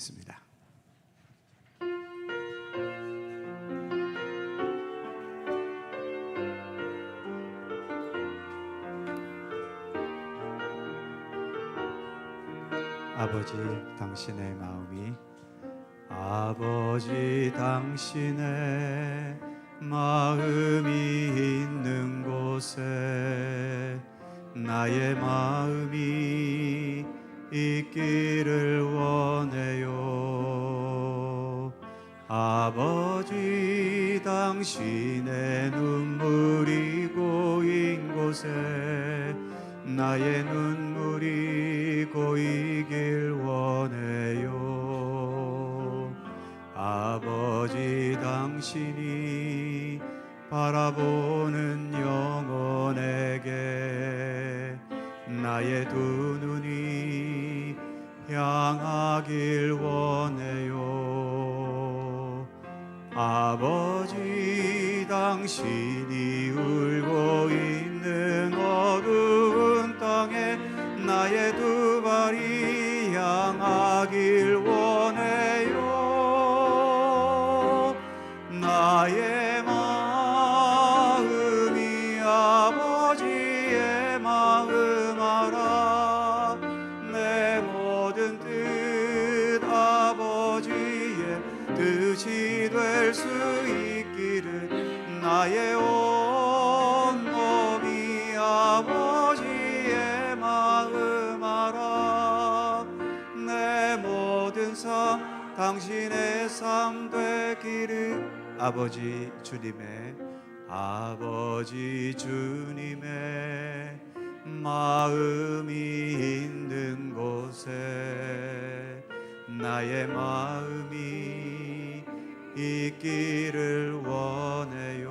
기도하겠습니다. 아버지, 당신의 마음이 아버지 당신의 마음이 있는 곳에 나의 마음이 있기를 원해요. 아버지 당신의 눈물이 고인 곳에 나의 눈물이 고이길 원해요. 아버지 당신이 바라보는 영혼에게 나의 두 눈이 향하길 원해요. 아버지 당신이 울고 있는 어두운 땅에 나의 두 발이 향하길 원해요. 나의 마음이 아버지의 마음 알아. 내 모든 뜻 아버지의 뜻이 될 수 있기를 나의 온 몸이 아버지의 마음 알아. 내 모든 삶 당신의 삶 되기를 아버지 주님의 마음이 있는 곳에 나의 마음이 있기를 원해요.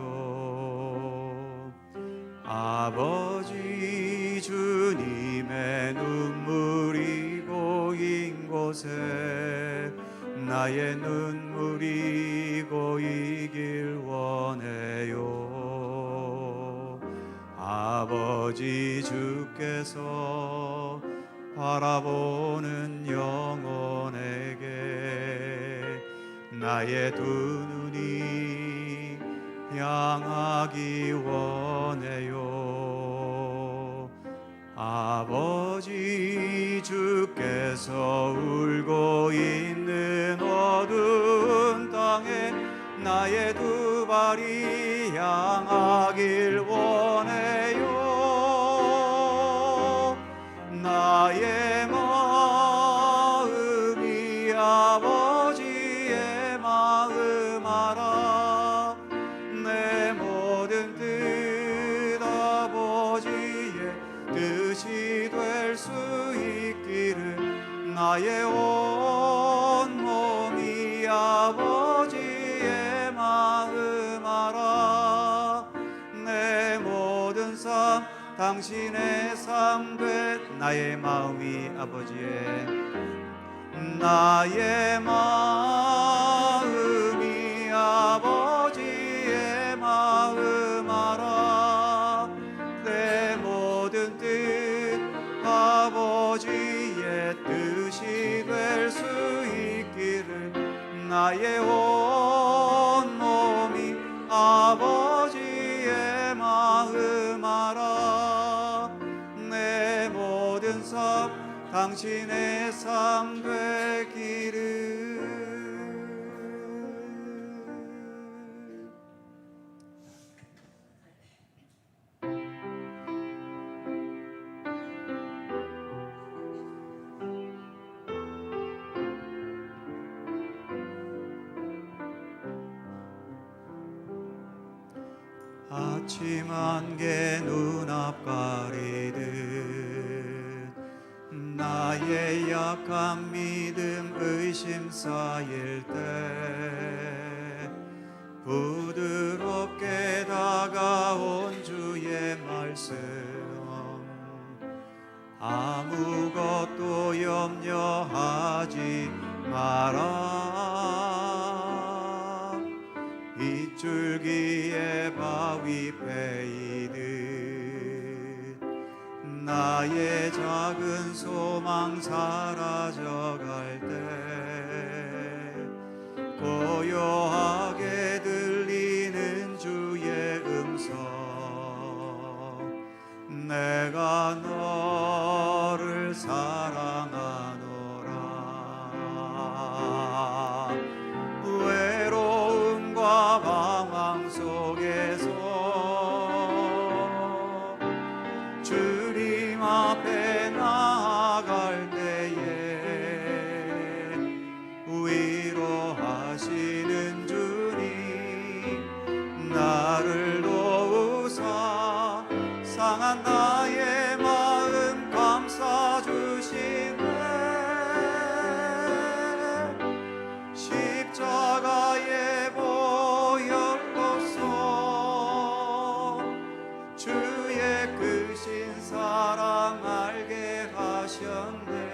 아버지 주님의 눈물이 고인 곳에 나의 눈물이 고이길 원해요. 아버지 주께서 바라보는 영혼에게 나의 두 눈이 향하기 원해요. 아버지 주께서 울고 있는 어두운 땅에 나의 두 발이 향하길 원해요. 나의 마음이 아버지의 마음 알아. 내 모든 뜻 아버지의 뜻이 될 수 있기를 나의 온 몸이 아버지의 마음 알아. 내 모든 삶 당신의 삶 돼. 나의 마음이 아버지의 나의 마음이 아버지의 마음 알아. 내 모든 뜻 아버지의 뜻이 될 수 있기를 나의 온 몸이 아버지의 마음 알아. 내 모든 삶 당신의 삶 되기를. 아침 안개 눈앞 가리듯 나의 약한 믿음 의심 쌓일 때 부드럽게 다가온 주의 말씀 아무것도 염려하지 마라. 빗줄기에 바위 패이듯 나의 작은 소망 사라져갈 때 고요하게 들리는 주의 음성 내가 너를 사랑하노라 외로움과 방황 속에서 주님 앞에 나아갈 때에 위로하시는 주님 나를 도우사 상한 나의 마음 감싸 주시네 십자가의 보혈로서 주의 크신 사랑 알게 하셨네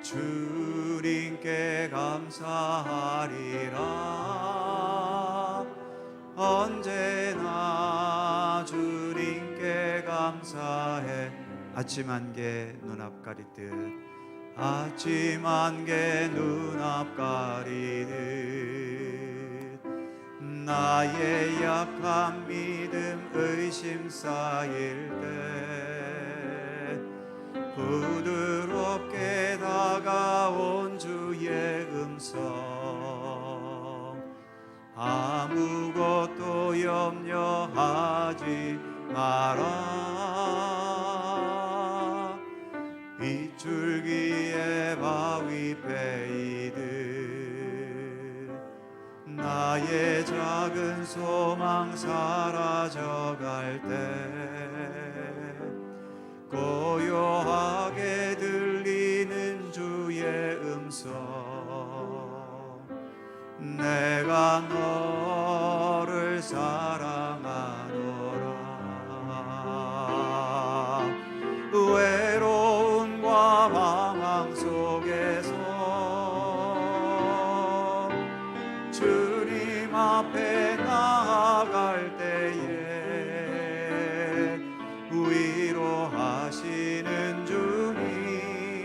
주님께 감사하리라 언제나 주님께 감사해 아침 안개 눈앞 가리듯 아침 안개 눈앞 가리듯 나의 약한 믿음 의심 쌓일 때 부드럽게 다가온 주의 음성 아무것도 염려하지 마라 빗줄기에 바위 패이듯 나의 작은 소망 사라져갈 때 고요하게 들리는 주의 음성 내가 너를 사랑하노라 외로움과 방황 속에서 주님 앞에 나아갈 때에 위로하시는 주님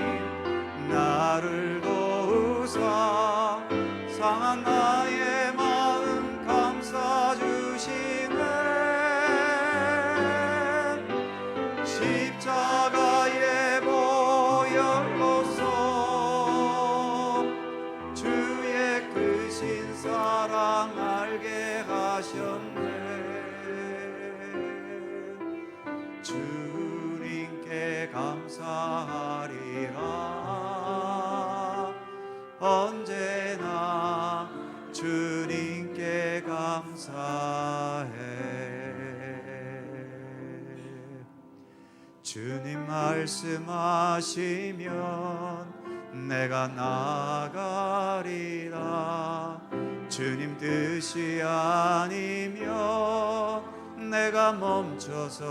나를 도우사 상한 나의 마음 감싸 주시네 십자가의 보혈로서 주의 크신 사랑 알게 하셨네 주님께 감사하리라 언제나 주님께 감사해 주님 말씀하시면 내가 나가리라 주님 뜻이 아니면 내가 멈춰서리라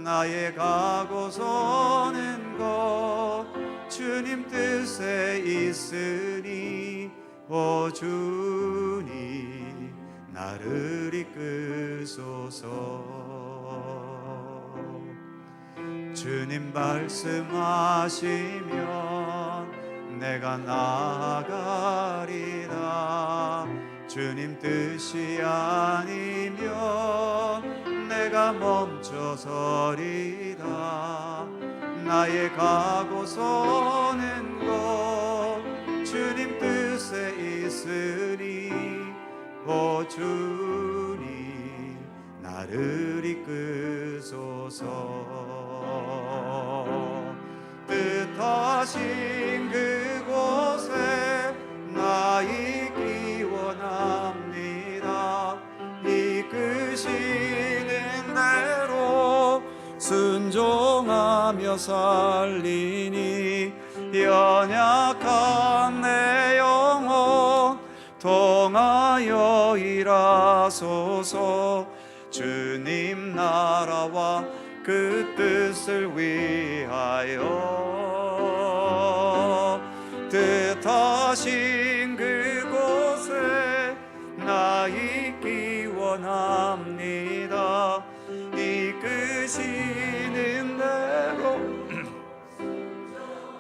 나의 가고 서는 것 주님 뜻에 있으니 오 주님 나를 이끄소서 주님 말씀하시면 내가 나아가리라 주님 뜻이 아니면 내가 멈춰서리라 나의 가고 서는 것 주님 뜻에 있으니 오 주님 나를 이끄소서 뜻하신 그곳에 나 있기 원합니다 이끄시는 대로 순종하며 살리니 연약한 내 영혼 통하여 일하소서 주님 나라와 그 뜻을 위하여 뜻하신 그곳에 나 있기 원합니다 이끄시는 대로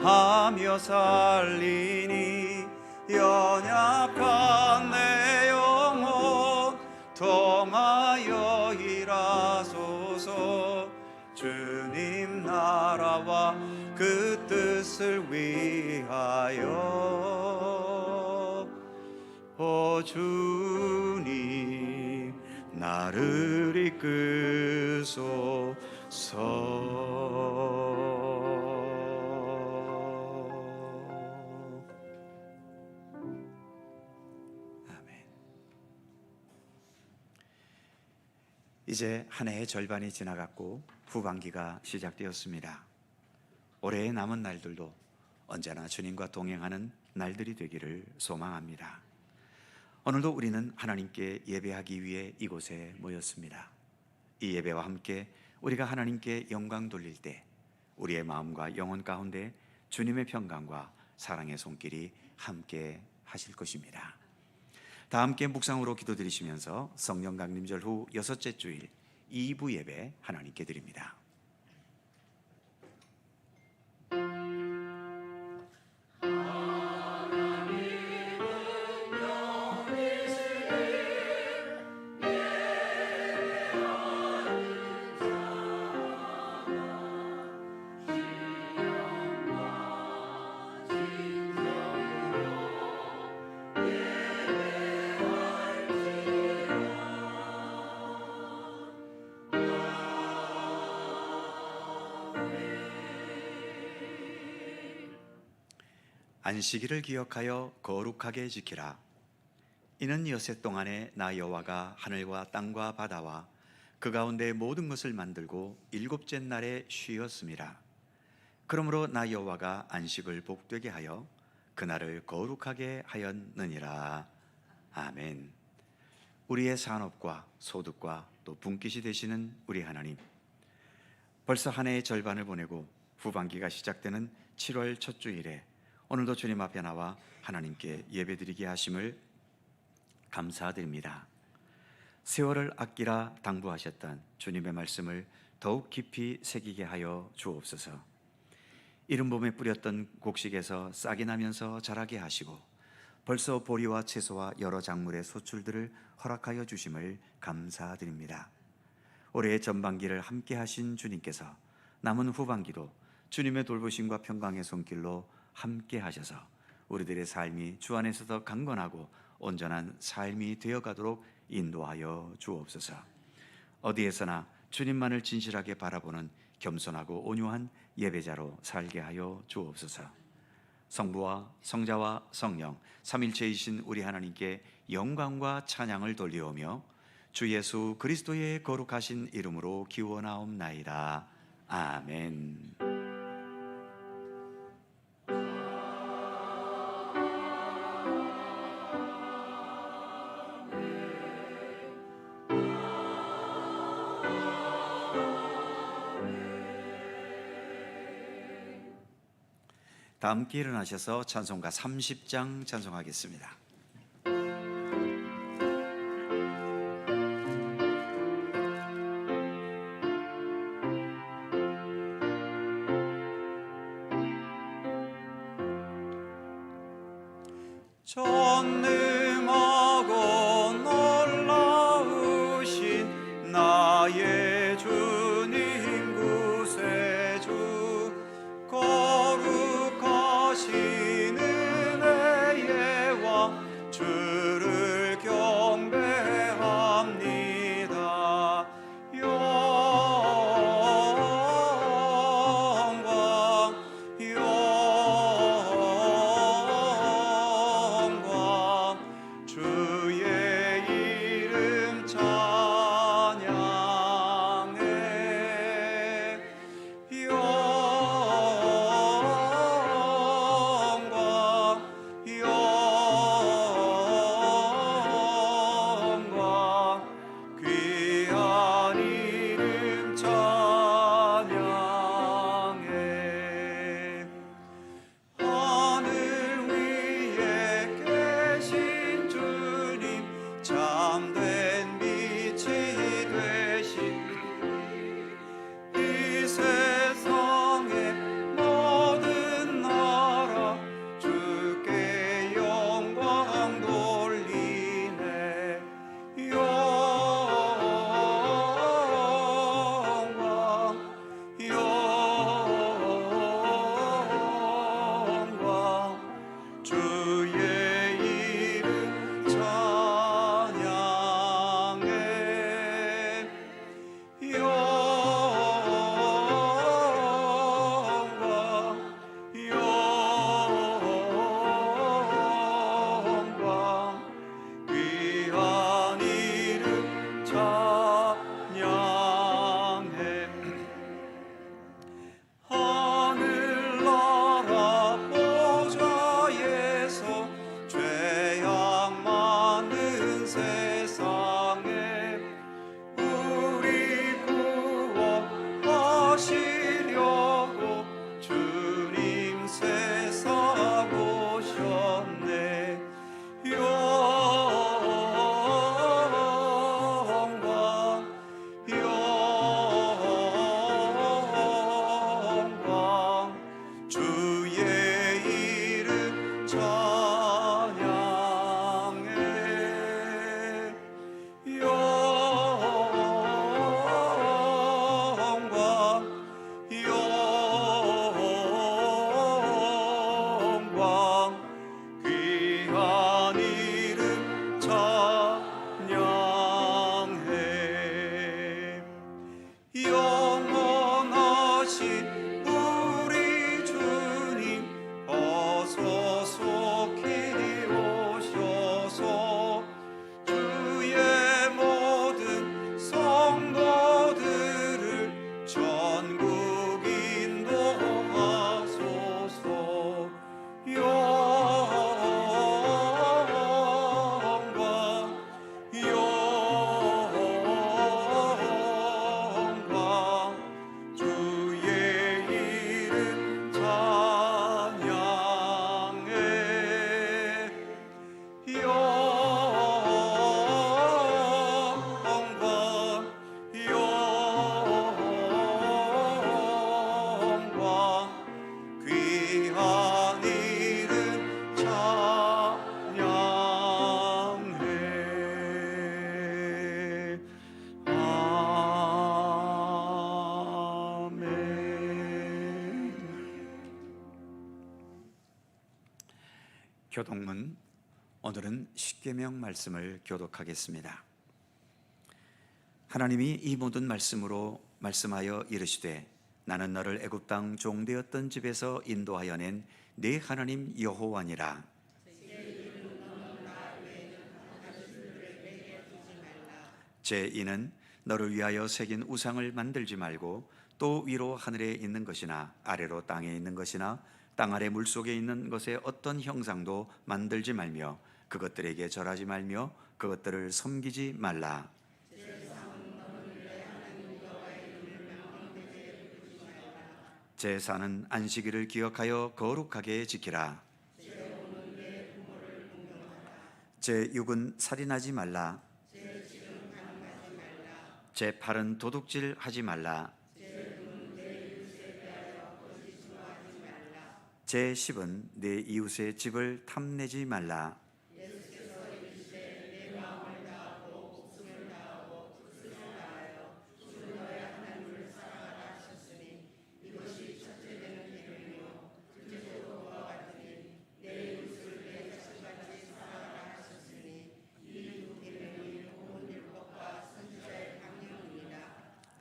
하며 살리니 연약한 내 영혼 통하여 일하소서. 주님 나라와 그 뜻을 위하여 오 주님 나를 이끄소서. 이제 한 해의 절반이 지나갔고 후반기가 시작되었습니다. 올해의 남은 날들도 언제나 주님과 동행하는 날들이 되기를 소망합니다. 오늘도 우리는 하나님께 예배하기 위해 이곳에 모였습니다. 이 예배와 함께 우리가 하나님께 영광 돌릴 때 우리의 마음과 영혼 가운데 주님의 평강과 사랑의 손길이 함께 하실 것입니다. 다 함께 묵상으로 기도드리시면서 성령 강림절 후 6째 주일 2부 예배 하나님께 드립니다. 안식일을 기억하여 거룩하게 지키라. 이는 여세 동안에 나 여호와가 하늘과 땅과 바다와 그 가운데 모든 것을 만들고 일곱째 날에 쉬었음이라. 그러므로 나 여호와가 안식을 복되게 하여 그날을 거룩하게 하였느니라. 아멘. 우리의 산업과 소득과 또 분깃이 되시는 우리 하나님, 벌써 한 해의 절반을 보내고 후반기가 시작되는 7월 첫 주일에 오늘도 주님 앞에 나와 하나님께 예배드리게 하심을 감사드립니다. 세월을 아끼라 당부하셨던 주님의 말씀을 더욱 깊이 새기게 하여 주옵소서. 이른 봄에 뿌렸던 곡식에서 싹이 나면서 자라게 하시고 벌써 보리와 채소와 여러 작물의 소출들을 허락하여 주심을 감사드립니다. 올해의 전반기를 함께 하신 주님께서 남은 후반기도 주님의 돌보심과 평강의 손길로 함께 하셔서 우리들의 삶이 주 안에서 더 강건하고 온전한 삶이 되어가도록 인도하여 주옵소서. 어디에서나 주님만을 진실하게 바라보는 겸손하고 온유한 예배자로 살게 하여 주옵소서. 성부와 성자와 성령 삼일체이신 우리 하나님께 영광과 찬양을 돌리오며 주 예수 그리스도의 거룩하신 이름으로 기원하옵나이다. 아멘. 다 함께 일어나셔서 찬송가 30장 찬송하겠습니다. 전능하고 놀라우신 나의 주님 구세주 거룩하신 은혜의 왕 주를 경배합니다. 영광 교독문, 오늘은 십계명 말씀을 교독하겠습니다. 하나님이 이 모든 말씀으로 말씀하여 이르시되 나는 너를 애굽 땅 종되었던 집에서 인도하여 낸 네 하나님 여호와니라. 제2는 너를 위하여 새긴 우상을 만들지 말고 또 위로 하늘에 있는 것이나 아래로 땅에 있는 것이나 땅 아래 물속에 있는 것의 어떤 형상도 만들지 말며 그것들에게 절하지 말며 그것들을 섬기지 말라. 제사는 안식일을 기억하여 거룩하게 지키라. 제6은 살인하지 말라. 제8은 도둑질하지 말라. 제10은 내 이웃의 집을 탐내지 말라.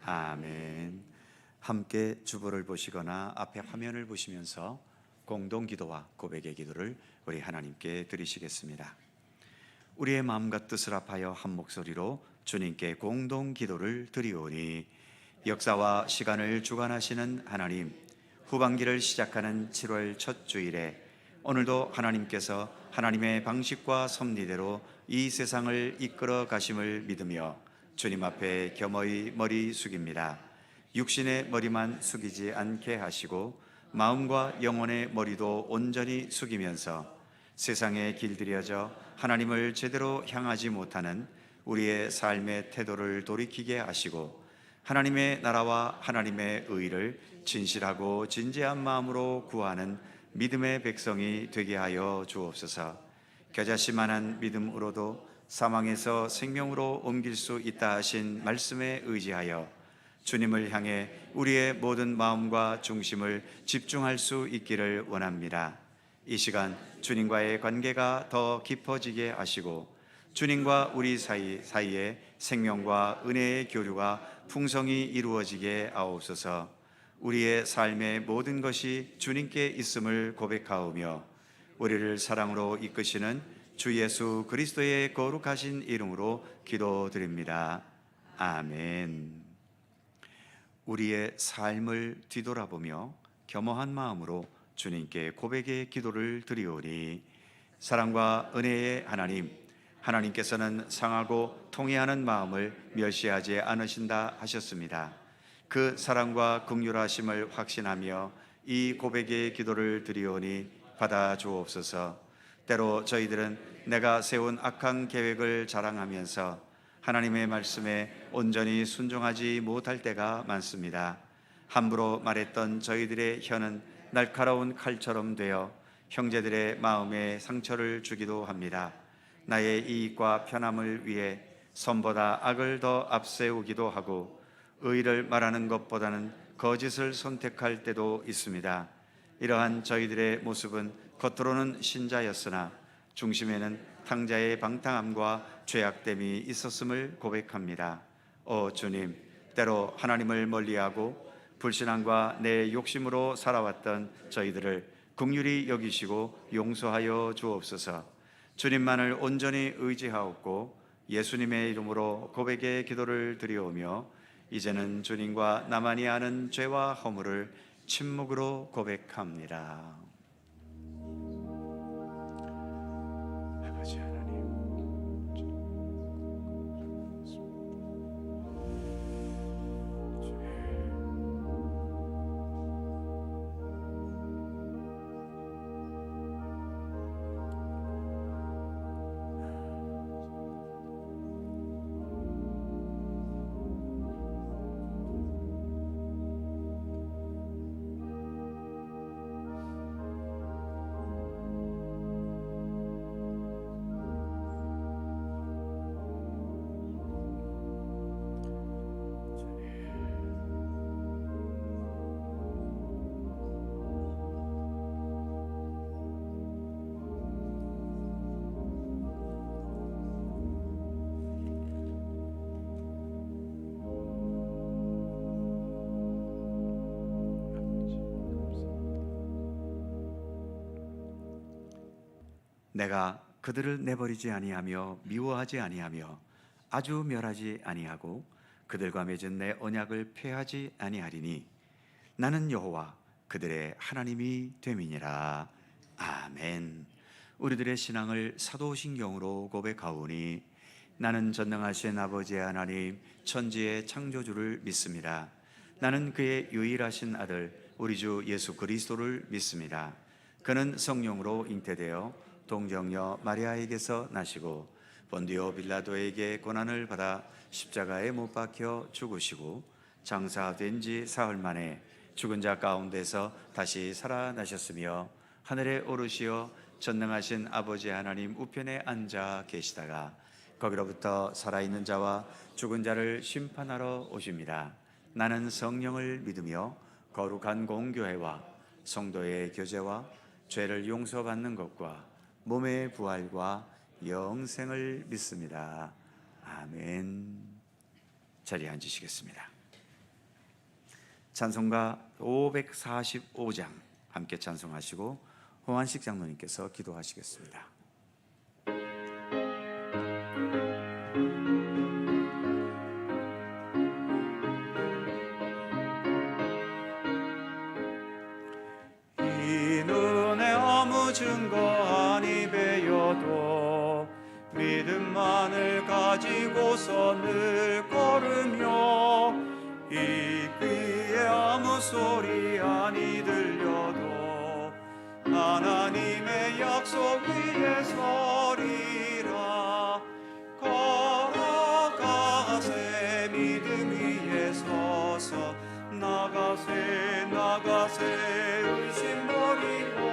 아멘. 함께 주보를 보시거나 앞에 화면을 보시면서 공동 기도와 고백의 기도를 우리 하나님께 드리시겠습니다. 우리의 마음과 뜻을 합하여 한 목소리로 주님께 공동 기도를 드리오니, 역사와 시간을 주관하시는 하나님, 후반기를 시작하는 7월 첫 주일에 오늘도 하나님께서 하나님의 방식과 섭리대로 이 세상을 이끌어 가심을 믿으며 주님 앞에 겸허히 머리 숙입니다. 육신의 머리만 숙이지 않게 하시고 마음과 영혼의 머리도 온전히 숙이면서 세상에 길들여져 하나님을 제대로 향하지 못하는 우리의 삶의 태도를 돌이키게 하시고 하나님의 나라와 하나님의 의를 진실하고 진지한 마음으로 구하는 믿음의 백성이 되게 하여 주옵소서. 겨자씨만한 믿음으로도 사망에서 생명으로 옮길 수 있다 하신 말씀에 의지하여 주님을 향해 우리의 모든 마음과 중심을 집중할 수 있기를 원합니다. 이 시간 주님과의 관계가 더 깊어지게 하시고 주님과 우리 사이에 생명과 은혜의 교류가 풍성히 이루어지게 하옵소서. 우리의 삶의 모든 것이 주님께 있음을 고백하오며 우리를 사랑으로 이끄시는 주 예수 그리스도의 거룩하신 이름으로 기도드립니다. 아멘. 우리의 삶을 뒤돌아보며 겸허한 마음으로 주님께 고백의 기도를 드리오니, 사랑과 은혜의 하나님, 하나님께서는 상하고 통회하는 마음을 멸시하지 않으신다 하셨습니다. 그 사랑과 긍휼하심을 확신하며 이 고백의 기도를 드리오니 받아 주옵소서. 때로 저희들은 내가 세운 악한 계획을 자랑하면서 하나님의 말씀에 온전히 순종하지 못할 때가 많습니다. 함부로 말했던 저희들의 혀는 날카로운 칼처럼 되어 형제들의 마음에 상처를 주기도 합니다. 나의 이익과 편함을 위해 선보다 악을 더 앞세우기도 하고 의를 말하는 것보다는 거짓을 선택할 때도 있습니다. 이러한 저희들의 모습은 겉으로는 신자였으나 중심에는 탕자의 방탕함과 죄악됨이 있었음을 고백합니다. 주님, 때로 하나님을 멀리하고 불신앙과 내 욕심으로 살아왔던 저희들을 긍휼히 여기시고 용서하여 주옵소서. 주님만을 온전히 의지하옵고 예수님의 이름으로 고백의 기도를 드리오며 이제는 주님과 나만이 아는 죄와 허물을 침묵으로 고백합니다. 아버지 하나님, 내가 그들을 내버리지 아니하며 미워하지 아니하며 아주 멸하지 아니하고 그들과 맺은 내 언약을 폐하지 아니하리니 나는 여호와 그들의 하나님이 됨이니라. 아멘. 우리들의 신앙을 사도신경으로 고백하오니 나는 전능하신 아버지 하나님 천지의 창조주를 믿습니다. 나는 그의 유일하신 아들 우리 주 예수 그리스도를 믿습니다. 그는 성령으로 잉태되어 동정녀 마리아에게서 나시고 본디오 빌라도에게 고난을 받아 십자가에 못 박혀 죽으시고 장사된 지 사흘 만에 죽은 자 가운데서 다시 살아나셨으며 하늘에 오르시어 전능하신 아버지 하나님 우편에 앉아 계시다가 거기로부터 살아있는 자와 죽은 자를 심판하러 오십니다. 나는 성령을 믿으며 거룩한 공교회와 성도의 교제와 죄를 용서받는 것과 몸의 부활과 영생을 믿습니다. 아멘. 자리에 앉으시겠습니다. 찬송가 545장 함께 찬송하시고 홍한식 장로님께서 기도하시겠습니다. 이 눈에 아무 증거 아니 배여도 믿음만을 가지고서 늘 걸으며 이 귀에 아무 소리 아니 들려도 하나님의 약속 위에 서리라. 걸어가세 믿음 위에 서서 나가세 나가세 의심 버리고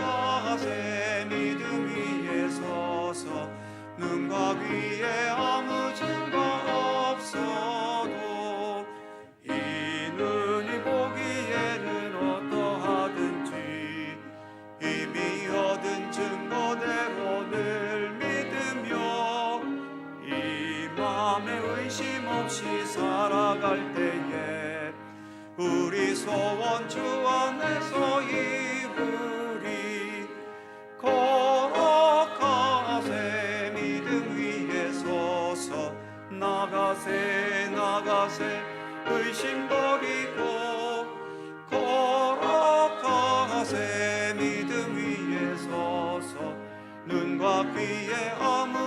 걸어가세 믿음 위에 서서 눈과 귀에 아무 증거 없어도 이 눈이 보기에는 어떠하든지 이미 얻은 증거대로 늘 믿으며 이 맘에 의심 없이 살아갈 때에 우리 소원 주 안에서 이루리. 걸어가세 믿음 위에 서서 나가세 나가세 의심 버리고 걸어가세 믿음 위에 서서 눈과 귀에 아무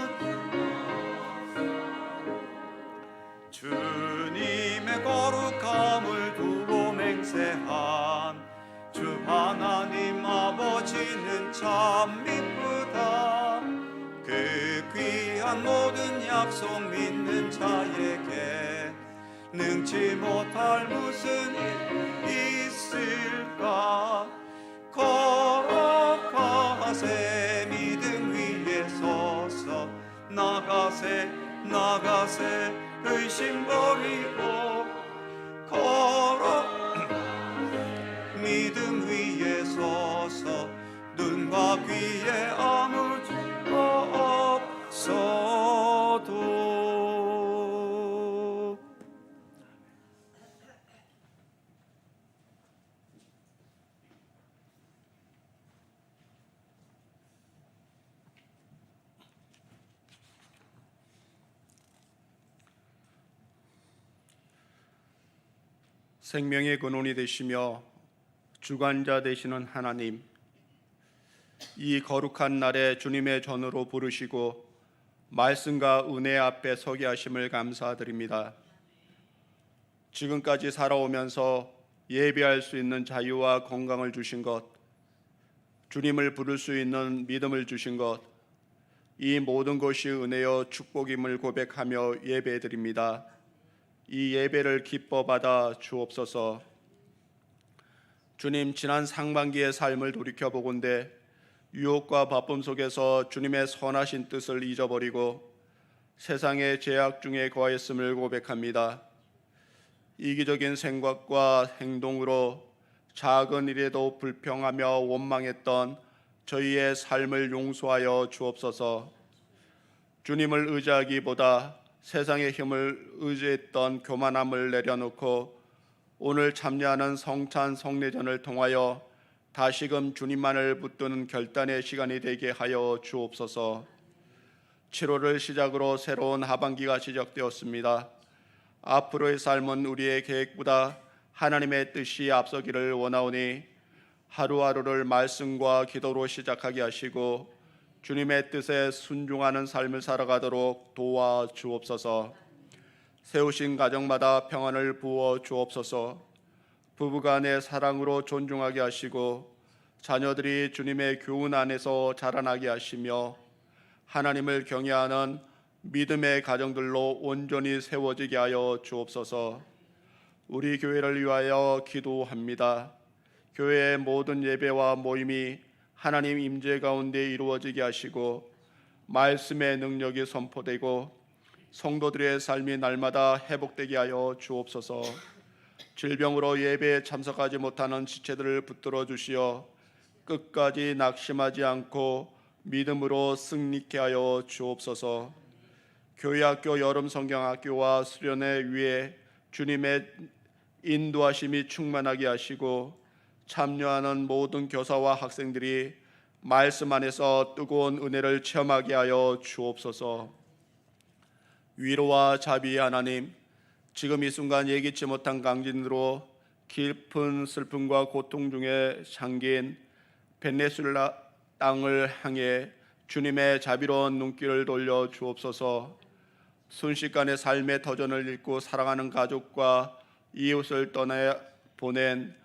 주님의 거룩함을 두고 맹세한 주 하나님 아버지는 참 미쁘다. 그 귀한 모든 약속 믿는 자에게 능치 못할 무슨 일 있을까. 걸어가세 믿음 위에 서서 나가세 나가세 의심 버리고 믿음 위에 서서 눈과 귀에 아무 증거 없어도 생명의 근원이 되시며 주관자 되시는 하나님, 이 거룩한 날에 주님의 전으로 부르시고 말씀과 은혜 앞에 서게 하심을 감사드립니다. 지금까지 살아오면서 예배할 수 있는 자유와 건강을 주신 것, 주님을 부를 수 있는 믿음을 주신 것, 이 모든 것이 은혜여 축복임을 고백하며 예배드립니다. 이 예배를 기뻐 받아 주옵소서. 주님, 지난 상반기의 삶을 돌이켜보건대 유혹과 바쁨 속에서 주님의 선하신 뜻을 잊어버리고 세상의 죄악 중에 거했음을 고백합니다. 이기적인 생각과 행동으로 작은 일에도 불평하며 원망했던 저희의 삶을 용서하여 주옵소서. 주님을 의지하기보다 세상의 힘을 의지했던 교만함을 내려놓고 오늘 참여하는 성찬 성례전을 통하여 다시금 주님만을 붙드는 결단의 시간이 되게 하여 주옵소서. 7월을 시작으로 새로운 하반기가 시작되었습니다. 앞으로의 삶은 우리의 계획보다 하나님의 뜻이 앞서기를 원하오니 하루하루를 말씀과 기도로 시작하게 하시고 주님의 뜻에 순종하는 삶을 살아가도록 도와 주옵소서. 세우신 가정마다 평안을 부어 주옵소서. 부부간의 사랑으로 존중하게 하시고 자녀들이 주님의 교훈 안에서 자라나게 하시며 하나님을 경외하는 믿음의 가정들로 온전히 세워지게 하여 주옵소서. 우리 교회를 위하여 기도합니다. 교회의 모든 예배와 모임이 하나님 임재 가운데 이루어지게 하시고 말씀의 능력이 선포되고 성도들의 삶이 날마다 회복되게 하여 주옵소서. 질병으로 예배에 참석하지 못하는 지체들을 붙들어 주시어 끝까지 낙심하지 않고 믿음으로 승리케 하여 주옵소서. 교회학교 여름성경학교와 수련회 위에 주님의 인도하심이 충만하게 하시고 참여하는 모든 교사와 학생들이 말씀 안에서 뜨거운 은혜를 체험하게 하여 주옵소서. 위로와 자비의 하나님, 지금 이 순간 예기치 못한 강진으로 깊은 슬픔과 고통 중에 잠긴 벤네수엘라 땅을 향해 주님의 자비로운 눈길을 돌려 주옵소서. 순식간에 삶의 터전을 잃고 사랑하는 가족과 이웃을 떠나 보낸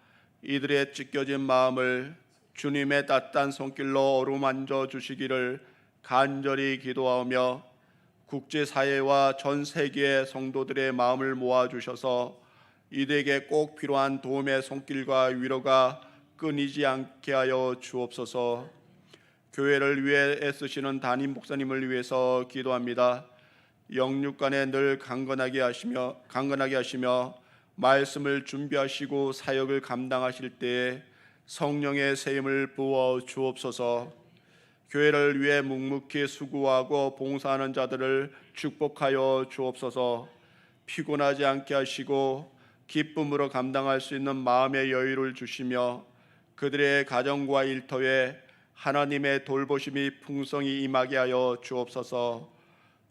이들의 찢겨진 마음을 주님의 따뜻한 손길로 어루만져 주시기를 간절히 기도하며 국제사회와 전 세계의 성도들의 마음을 모아주셔서 이들에게 꼭 필요한 도움의 손길과 위로가 끊이지 않게 하여 주옵소서. 교회를 위해 애쓰시는 담임 목사님을 위해서 기도합니다. 영육간에 늘 강건하게 하시며 말씀을 준비하시고 사역을 감당하실 때에 성령의 세임을 부어 주옵소서. 교회를 위해 묵묵히 수고하고 봉사하는 자들을 축복하여 주옵소서. 피곤하지 않게 하시고 기쁨으로 감당할 수 있는 마음의 여유를 주시며 그들의 가정과 일터에 하나님의 돌보심이 풍성히 임하게 하여 주옵소서.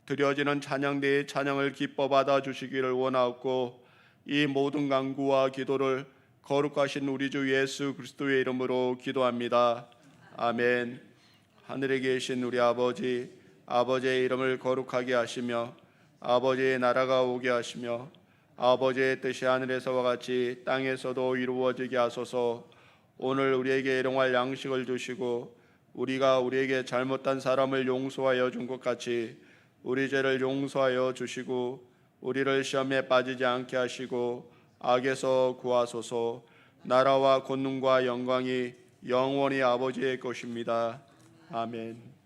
드려지는 찬양대의 찬양을 기뻐 받아 주시기를 원하옵고 이 모든 간구와 기도를 거룩하신 우리 주 예수 그리스도의 이름으로 기도합니다. 아멘. 하늘에 계신 우리 아버지, 아버지의 이름을 거룩하게 하시며 아버지의 나라가 오게 하시며 아버지의 뜻이 하늘에서와 같이 땅에서도 이루어지게 하소서. 오늘 우리에게 일용할 양식을 주시고 우리가 우리에게 잘못한 사람을 용서하여 준 것 같이 우리 죄를 용서하여 주시고 우리를 시험에 빠지지 않게 하시고 악에서 구하소서. 나라와 권능과 영광이 영원히 아버지의 것입니다. 아멘.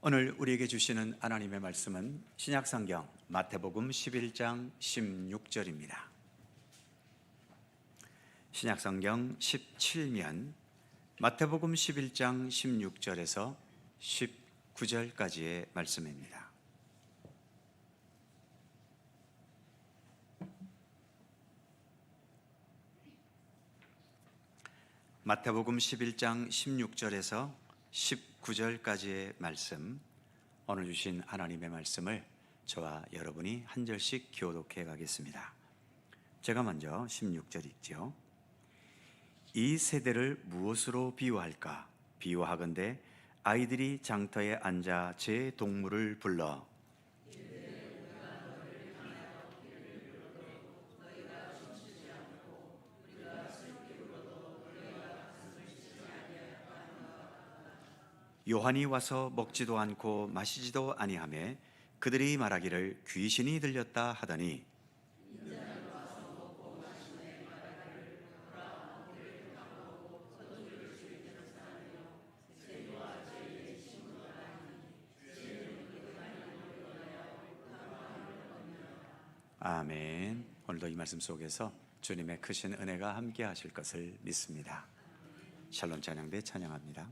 오늘 우리에게 주시는 하나님의 말씀은 신약성경 마태복음 11장 16절입니다. 신약성경 17면 마태복음 11장 16절에서 19절까지의 말씀입니다. 마태복음 11장 16절에서 19절까지의 말씀, 오늘 주신 하나님의 말씀을 저와 여러분이 한 절씩 교독해 가겠습니다. 제가 먼저 16절 읽죠. 이 세대를 무엇으로 비유할까? 비유하건대 아이들이 장터에 앉아 제 동물을 불러 요한이 와서 먹지도 않고 마시지도 아니하매 그들이 말하기를 귀신이 들렸다 하더니 아멘. 오늘도 이 말씀 속에서 주님의 크신 은혜가 함께 하실 것을 믿습니다. 샬롬 찬양대 찬양합니다.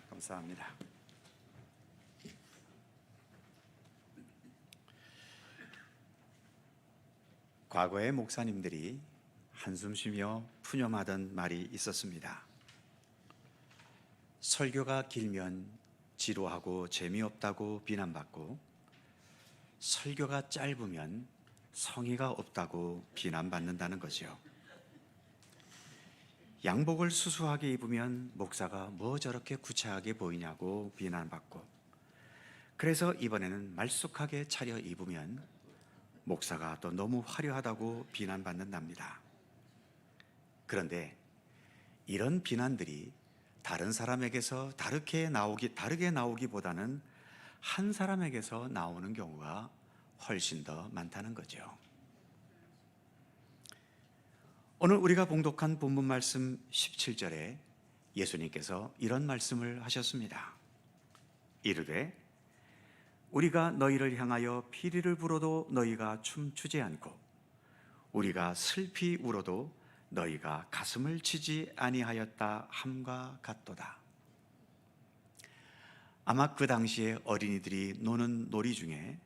감사합니다. 과거의 목사님들이 한숨 쉬며 푸념하던 말이 있었습니다. 설교가 길면 지루하고 재미없다고 비난받고, 설교가 짧으면 성의가 없다고 비난받는다는 거죠. 양복을 수수하게 입으면 목사가 뭐 저렇게 구차하게 보이냐고 비난받고, 그래서 이번에는 말쑥하게 차려 입으면 목사가 또 너무 화려하다고 비난받는답니다. 그런데 이런 비난들이 다른 사람에게서 다르게 나오기보다는 한 사람에게서 나오는 경우가 훨씬 더 많다는 거죠. 오늘 우리가 봉독한 본문 말씀 17절에 예수님께서 이런 말씀을 하셨습니다. 이르되 우리가 너희를 향하여 피리를 불어도 너희가 춤추지 않고, 우리가 슬피 울어도 너희가 가슴을 치지 아니하였다 함과 같도다. 아마 그 당시에 어린이들이 노는 놀이 중에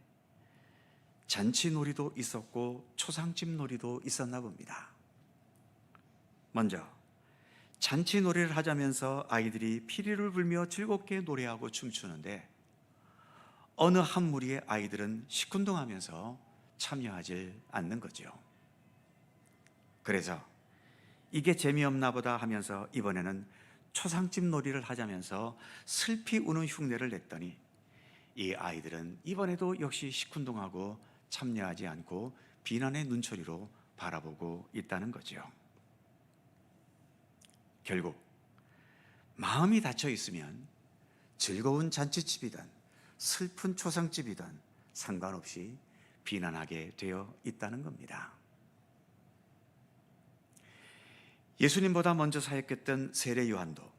잔치놀이도 있었고 초상집 놀이도 있었나 봅니다. 먼저 잔치놀이를 하자면서 아이들이 피리를 불며 즐겁게 노래하고 춤추는데 어느 한 무리의 아이들은 시큰둥하면서 참여하지 않는 거죠. 그래서 이게 재미없나 보다 하면서 이번에는 초상집 놀이를 하자면서 슬피 우는 흉내를 냈더니 이 아이들은 이번에도 역시 시큰둥하고 참여하지 않고 비난의 눈초리로 바라보고 있다는 거죠. 결국 마음이 닫혀 있으면 즐거운 잔치집이든 슬픈 초상집이든 상관없이 비난하게 되어 있다는 겁니다. 예수님보다 먼저 사역했던 세례 요한도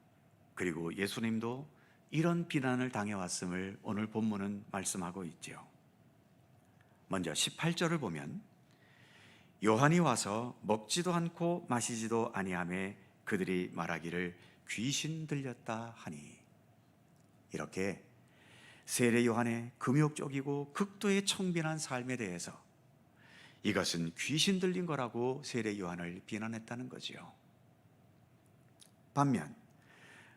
그리고 예수님도 이런 비난을 당해왔음을 오늘 본문은 말씀하고 있죠. 먼저 18절을 보면 요한이 와서 먹지도 않고 마시지도 아니하매 그들이 말하기를 귀신 들렸다 하니, 이렇게 세례 요한의 금욕적이고 극도의 청빈한 삶에 대해서 이것은 귀신 들린 거라고 세례 요한을 비난했다는 거지요. 반면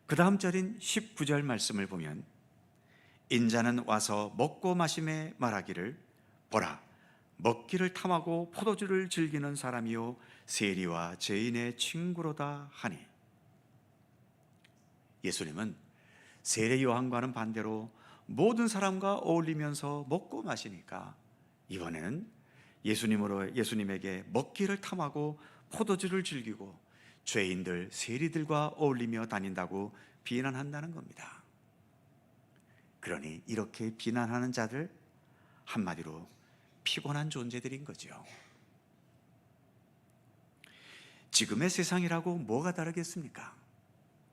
그 다음 절인 19절 말씀을 보면 인자는 와서 먹고 마심에 말하기를 보라 먹기를 탐하고 포도주를 즐기는 사람이요 세리와 죄인의 친구로다 하니, 예수님은 세례 요한과는 반대로 모든 사람과 어울리면서 먹고 마시니까 이번에는 예수님에게 먹기를 탐하고 포도주를 즐기고 죄인들, 세리들과 어울리며 다닌다고 비난한다는 겁니다. 그러니 이렇게 비난하는 자들, 한마디로 피곤한 존재들인 거죠. 지금의 세상이라고 뭐가 다르겠습니까?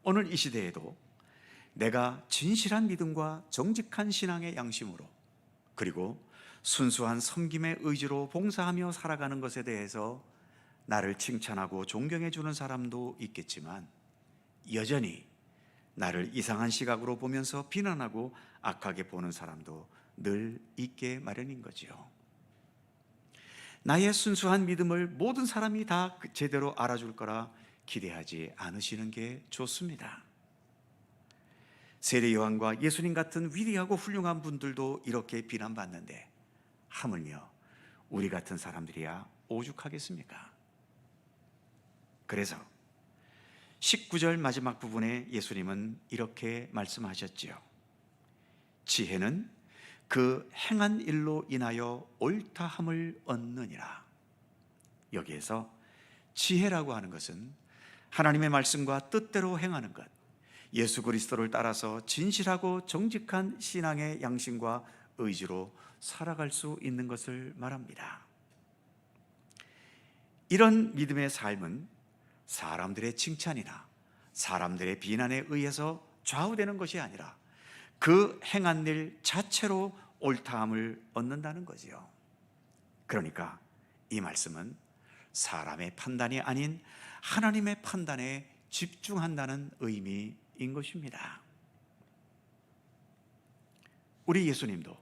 오늘 이 시대에도 내가 진실한 믿음과 정직한 신앙의 양심으로 그리고 순수한 섬김의 의지로 봉사하며 살아가는 것에 대해서 나를 칭찬하고 존경해 주는 사람도 있겠지만 여전히 나를 이상한 시각으로 보면서 비난하고 악하게 보는 사람도 늘 있게 마련인 거지요. 나의 순수한 믿음을 모든 사람이 다 제대로 알아줄 거라 기대하지 않으시는 게 좋습니다. 세례 요한과 예수님 같은 위대하고 훌륭한 분들도 이렇게 비난받는데 하물며 우리 같은 사람들이야 오죽하겠습니까? 그래서 19절 마지막 부분에 예수님은 이렇게 말씀하셨지요. 지혜는 그 행한 일로 인하여 옳다함을 얻느니라. 여기에서 지혜라고 하는 것은 하나님의 말씀과 뜻대로 행하는 것, 예수 그리스도를 따라서 진실하고 정직한 신앙의 양심과 의지로 살아갈 수 있는 것을 말합니다. 이런 믿음의 삶은 사람들의 칭찬이나 사람들의 비난에 의해서 좌우되는 것이 아니라 그 행한 일 자체로 옳다함을 얻는다는 거지요. 그러니까 이 말씀은 사람의 판단이 아닌 하나님의 판단에 집중한다는 의미인 것입니다. 우리 예수님도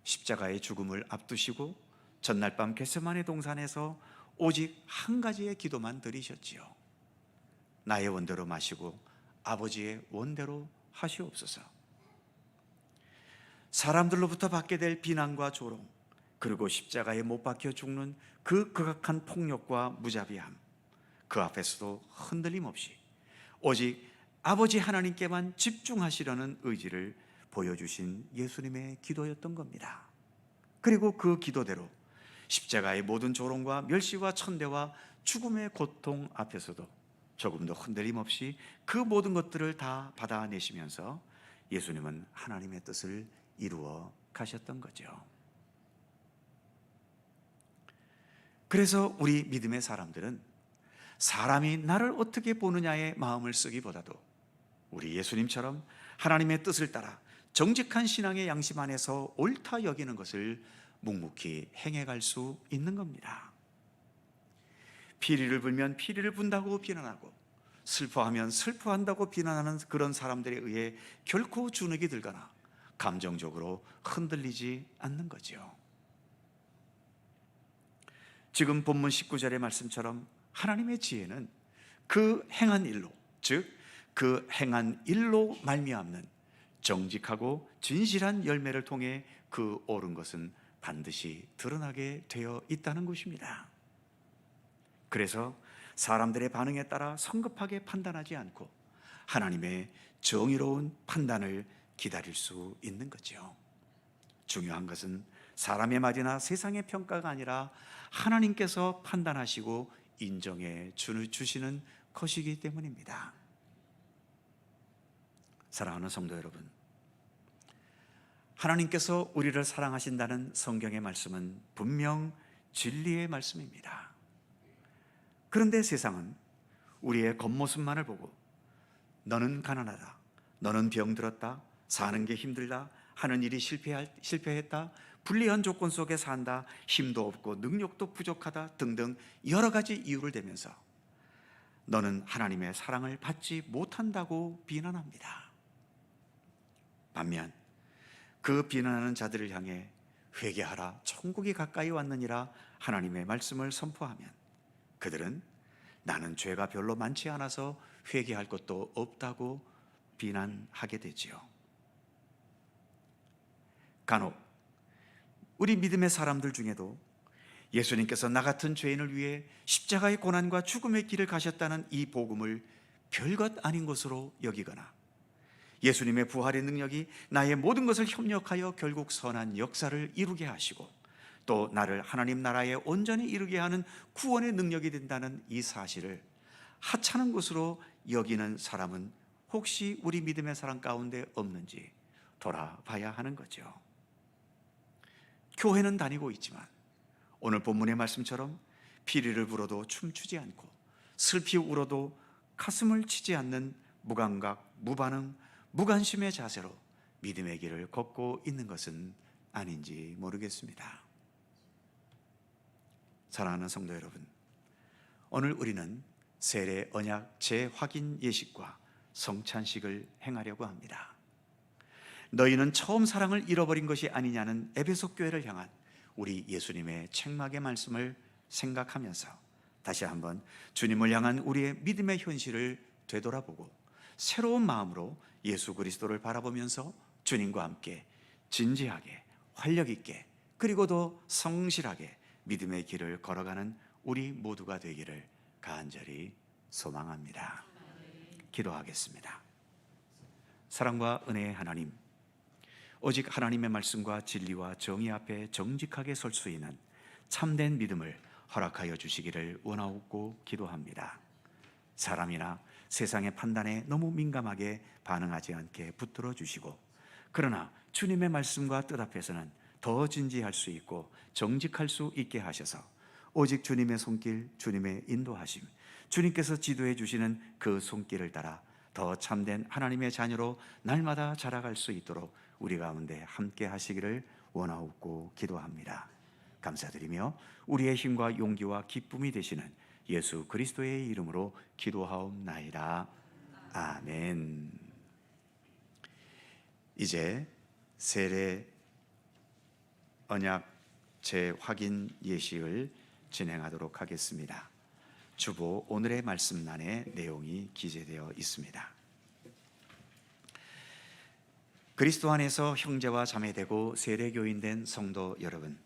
십자가의 죽음을 앞두시고 전날 밤 겟세마네 동산에서 오직 한 가지의 기도만 드리셨지요. 나의 원대로 마시고 아버지의 원대로 하시옵소서. 사람들로부터 받게 될 비난과 조롱, 그리고 십자가에 못 박혀 죽는 그 극악한 폭력과 무자비함, 그 앞에서도 흔들림 없이 오직 아버지 하나님께만 집중하시려는 의지를 보여주신 예수님의 기도였던 겁니다. 그리고 그 기도대로 십자가의 모든 조롱과 멸시와 천대와 죽음의 고통 앞에서도 조금도 흔들림 없이 그 모든 것들을 다 받아내시면서 예수님은 하나님의 뜻을 이루어 가셨던 거죠. 그래서 우리 믿음의 사람들은 사람이 나를 어떻게 보느냐에 마음을 쓰기보다도 우리 예수님처럼 하나님의 뜻을 따라 정직한 신앙의 양심 안에서 옳다 여기는 것을 묵묵히 행해갈 수 있는 겁니다. 피리를 불면 피리를 분다고 비난하고 슬퍼하면 슬퍼한다고 비난하는 그런 사람들에 의해 결코 주눅이 들거나 감정적으로 흔들리지 않는 거죠. 지금 본문 19절의 말씀처럼 하나님의 지혜는 그 행한 일로 즉 그 행한 일로 말미암는 정직하고 진실한 열매를 통해 그 옳은 것은 반드시 드러나게 되어 있다는 것입니다. 그래서 사람들의 반응에 따라 성급하게 판단하지 않고 하나님의 정의로운 판단을 기다릴 수 있는 거죠. 중요한 것은 사람의 말이나 세상의 평가가 아니라 하나님께서 판단하시고 인정해 주시는 것이기 때문입니다. 사랑하는 성도 여러분, 하나님께서 우리를 사랑하신다는 성경의 말씀은 분명 진리의 말씀입니다. 그런데 세상은 우리의 겉모습만을 보고 너는 가난하다, 너는 병들었다, 사는 게 힘들다, 하는 일이 실패했다, 불리한 조건 속에 산다, 힘도 없고 능력도 부족하다 등등 여러 가지 이유를 대면서 너는 하나님의 사랑을 받지 못한다고 비난합니다. 반면 그 비난하는 자들을 향해 회개하라, 천국이 가까이 왔느니라 하나님의 말씀을 선포하면 그들은 나는 죄가 별로 많지 않아서 회개할 것도 없다고 비난하게 되지요. 간혹 우리 믿음의 사람들 중에도 예수님께서 나 같은 죄인을 위해 십자가의 고난과 죽음의 길을 가셨다는 이 복음을 별것 아닌 것으로 여기거나 예수님의 부활의 능력이 나의 모든 것을 협력하여 결국 선한 역사를 이루게 하시고 또 나를 하나님 나라에 온전히 이르게 하는 구원의 능력이 된다는 이 사실을 하찮은 것으로 여기는 사람은 혹시 우리 믿음의 사람 가운데 없는지 돌아봐야 하는 거죠. 교회는 다니고 있지만 오늘 본문의 말씀처럼 피리를 불어도 춤추지 않고 슬피 울어도 가슴을 치지 않는 무감각, 무반응, 무관심의 자세로 믿음의 길을 걷고 있는 것은 아닌지 모르겠습니다. 사랑하는 성도 여러분, 오늘 우리는 세례 언약 재확인 예식과 성찬식을 행하려고 합니다. 너희는 처음 사랑을 잃어버린 것이 아니냐는 에베소 교회를 향한 우리 예수님의 책막의 말씀을 생각하면서 다시 한번 주님을 향한 우리의 믿음의 현실을 되돌아보고 새로운 마음으로 예수 그리스도를 바라보면서 주님과 함께 진지하게 활력 있게 그리고 더 성실하게 믿음의 길을 걸어가는 우리 모두가 되기를 간절히 소망합니다. 기도하겠습니다. 사랑과 은혜의 하나님, 오직 하나님의 말씀과 진리와 정의 앞에 정직하게 설 수 있는 참된 믿음을 허락하여 주시기를 원하옵고 기도합니다. 사람이나 세상의 판단에 너무 민감하게 반응하지 않게 붙들어 주시고 그러나 주님의 말씀과 뜻 앞에서는 더 진지할 수 있고 정직할 수 있게 하셔서 오직 주님의 손길, 주님의 인도하심, 주님께서 지도해 주시는 그 손길을 따라 더 참된 하나님의 자녀로 날마다 자라갈 수 있도록 우리 가운데 함께 하시기를 원하옵고 기도합니다. 감사드리며 우리의 힘과 용기와 기쁨이 되시는 예수 그리스도의 이름으로 기도하옵나이다. 아멘. 이제 세례 언약 재확인 예식을 진행하도록 하겠습니다. 주보 오늘의 말씀란에 내용이 기재되어 있습니다. 그리스도 안에서 형제와 자매되고 세례교인 된 성도 여러분,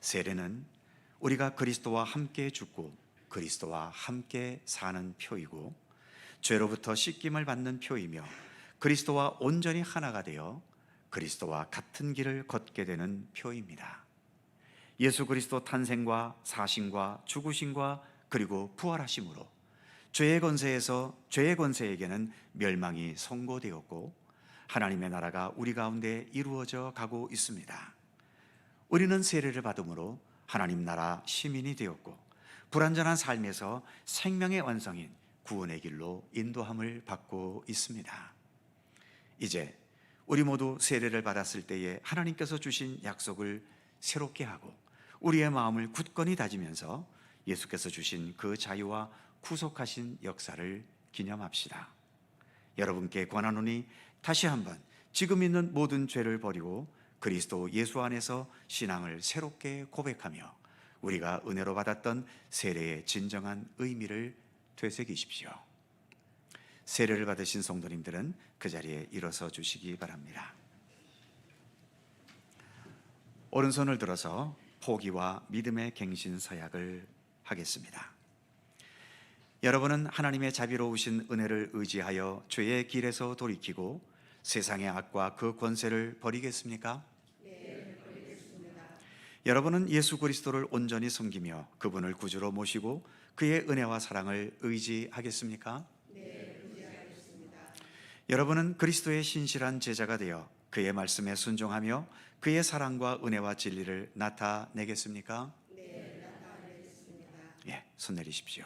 세례는 우리가 그리스도와 함께 죽고 그리스도와 함께 사는 표이고 죄로부터 씻김을 받는 표이며 그리스도와 온전히 하나가 되어 그리스도와 같은 길을 걷게 되는 표입니다. 예수 그리스도 탄생과 사심과 죽으심과 그리고 부활하심으로 죄의 권세에게는 멸망이 선고되었고 하나님의 나라가 우리 가운데 이루어져 가고 있습니다. 우리는 세례를 받음으로 하나님 나라 시민이 되었고 불완전한 삶에서 생명의 완성인 구원의 길로 인도함을 받고 있습니다. 이제 우리 모두 세례를 받았을 때에 하나님께서 주신 약속을 새롭게 하고 우리의 마음을 굳건히 다지면서 예수께서 주신 그 자유와 구속하신 역사를 기념합시다. 여러분께 권하노니 다시 한번 지금 있는 모든 죄를 버리고 그리스도 예수 안에서 신앙을 새롭게 고백하며 우리가 은혜로 받았던 세례의 진정한 의미를 되새기십시오. 세례를 받으신 성도님들은 그 자리에 일어서 주시기 바랍니다. 오른손을 들어서 포기와 믿음의 갱신 서약을 하겠습니다. 여러분은 하나님의 자비로우신 은혜를 의지하여 죄의 길에서 돌이키고 세상의 악과 그 권세를 버리겠습니까? 네, 버리겠습니다. 여러분은 예수 그리스도를 온전히 섬기며 그분을 구주로 모시고 그의 은혜와 사랑을 의지하겠습니까? 네, 의지하겠습니다. 여러분은 그리스도의 신실한 제자가 되어 그의 말씀에 순종하며 그의 사랑과 은혜와 진리를 나타내겠습니까? 네, 나타내겠습니다. 예, 손 내리십시오.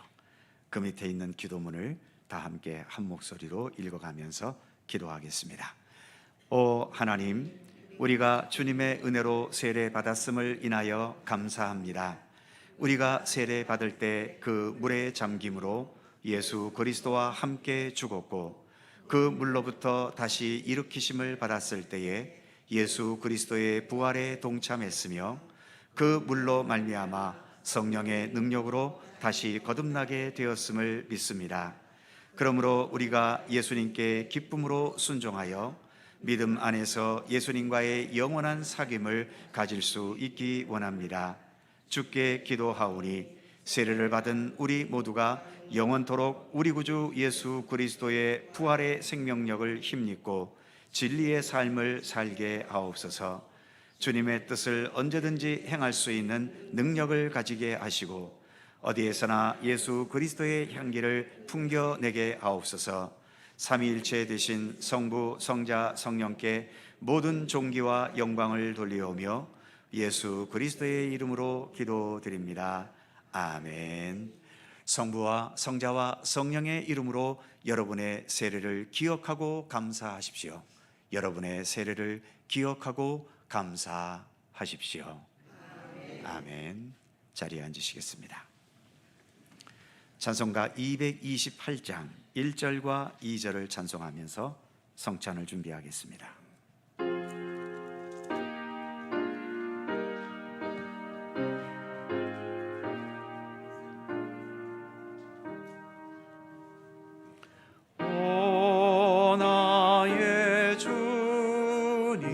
그 밑에 있는 기도문을 다 함께 한 목소리로 읽어가면서 기도하겠습니다. 오 하나님, 우리가 주님의 은혜로 세례 받았음을 인하여 감사합니다. 우리가 세례 받을 때 그 물에 잠김으로 예수 그리스도와 함께 죽었고 그 물로부터 다시 일으키심을 받았을 때에 예수 그리스도의 부활에 동참했으며 그 물로 말미암아 성령의 능력으로 다시 거듭나게 되었음을 믿습니다. 그러므로 우리가 예수님께 기쁨으로 순종하여 믿음 안에서 예수님과의 영원한 사귐을 가질 수 있기 원합니다. 주께 기도하오니 세례를 받은 우리 모두가 영원토록 우리 구주 예수 그리스도의 부활의 생명력을 힘입고 진리의 삶을 살게 하옵소서. 주님의 뜻을 언제든지 행할 수 있는 능력을 가지게 하시고 어디에서나 예수 그리스도의 향기를 풍겨내게 하옵소서. 삼위일체 되신 성부, 성자, 성령께 모든 존귀와 영광을 돌리오며 예수 그리스도의 이름으로 기도드립니다. 아멘. 성부와 성자와 성령의 이름으로 여러분의 세례를 기억하고 감사하십시오. 여러분의 세례를 기억하고 감사하십시오. 아멘. 자리에 앉으시겠습니다. 찬송가 228장 1절과 2절을 찬송하면서 성찬을 준비하겠습니다. 오 나의 주님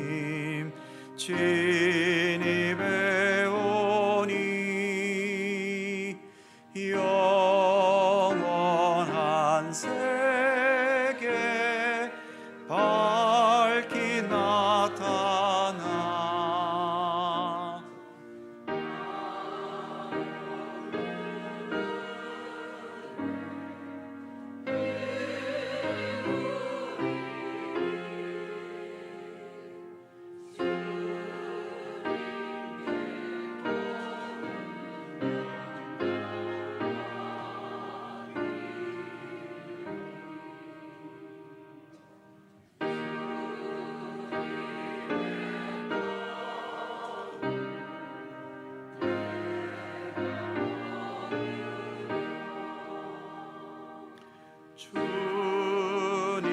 진입해 오니 영원한 세계 밝히 나타나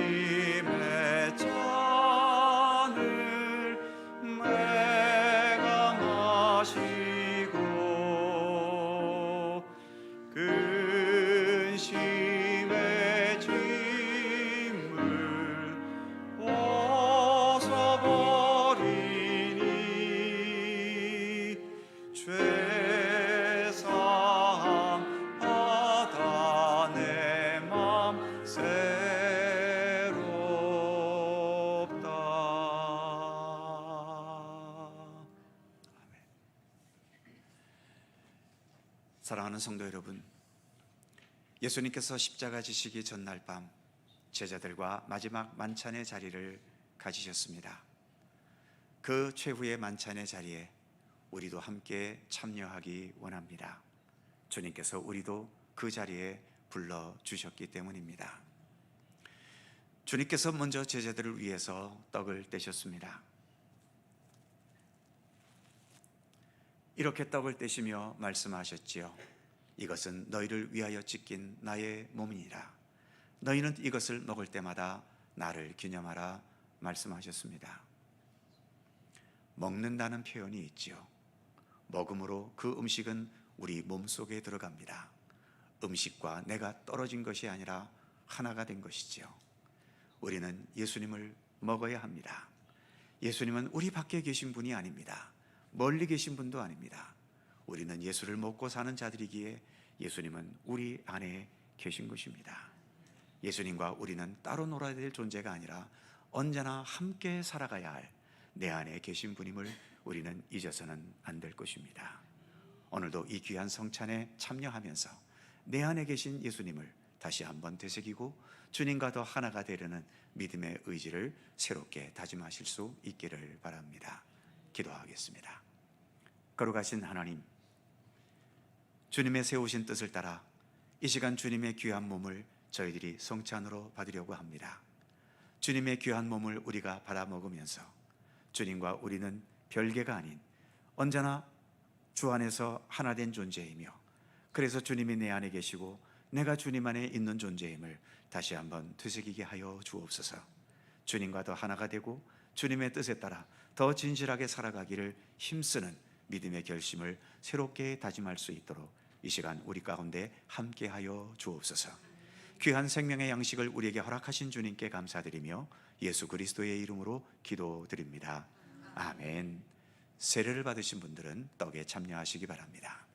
주님의 잔을 내가 마시고 근심의 짐을 벗어버리니 죄사함 받아 내 맘 새롭다. 사랑하는 성도 여러분, 예수님께서 십자가 지시기 전날 밤 제자들과 마지막 만찬의 자리를 가지셨습니다. 그 최후의 만찬의 자리에 우리도 함께 참여하기 원합니다. 주님께서 우리도 그 자리에 불러주셨기 때문입니다. 주님께서 먼저 제자들을 위해서 떡을 떼셨습니다. 이렇게 떡을 떼시며 말씀하셨지요. 이것은 너희를 위하여 찢긴 나의 몸이니라. 너희는 이것을 먹을 때마다 나를 기념하라 말씀하셨습니다. 먹는다는 표현이 있지요. 먹음으로 그 음식은 우리 몸속에 들어갑니다. 음식과 내가 떨어진 것이 아니라 하나가 된 것이지요. 우리는 예수님을 먹어야 합니다. 예수님은 우리 밖에 계신 분이 아닙니다. 멀리 계신 분도 아닙니다. 우리는 예수를 먹고 사는 자들이기에 예수님은 우리 안에 계신 것입니다. 예수님과 우리는 따로 놀아야 될 존재가 아니라 언제나 함께 살아가야 할 내 안에 계신 분임을 우리는 잊어서는 안 될 것입니다. 오늘도 이 귀한 성찬에 참여하면서 내 안에 계신 예수님을 다시 한번 되새기고 주님과 더 하나가 되려는 믿음의 의지를 새롭게 다짐하실 수 있기를 바랍니다. 기도하겠습니다. 거룩하신 하나님, 주님의 세우신 뜻을 따라 이 시간 주님의 귀한 몸을 저희들이 성찬으로 받으려고 합니다. 주님의 귀한 몸을 우리가 받아 먹으면서 주님과 우리는 별개가 아닌 언제나 주 안에서 하나 된 존재이며, 그래서 주님이 내 안에 계시고 내가 주님 안에 있는 존재임을 다시 한번 되새기게 하여 주옵소서. 주님과 더 하나가 되고 주님의 뜻에 따라 더 진실하게 살아가기를 힘쓰는 믿음의 결심을 새롭게 다짐할 수 있도록 이 시간 우리 가운데 함께하여 주옵소서. 귀한 생명의 양식을 우리에게 허락하신 주님께 감사드리며 예수 그리스도의 이름으로 기도드립니다. 아멘. 세례를 받으신 분들은 떡에 참여하시기 바랍니다.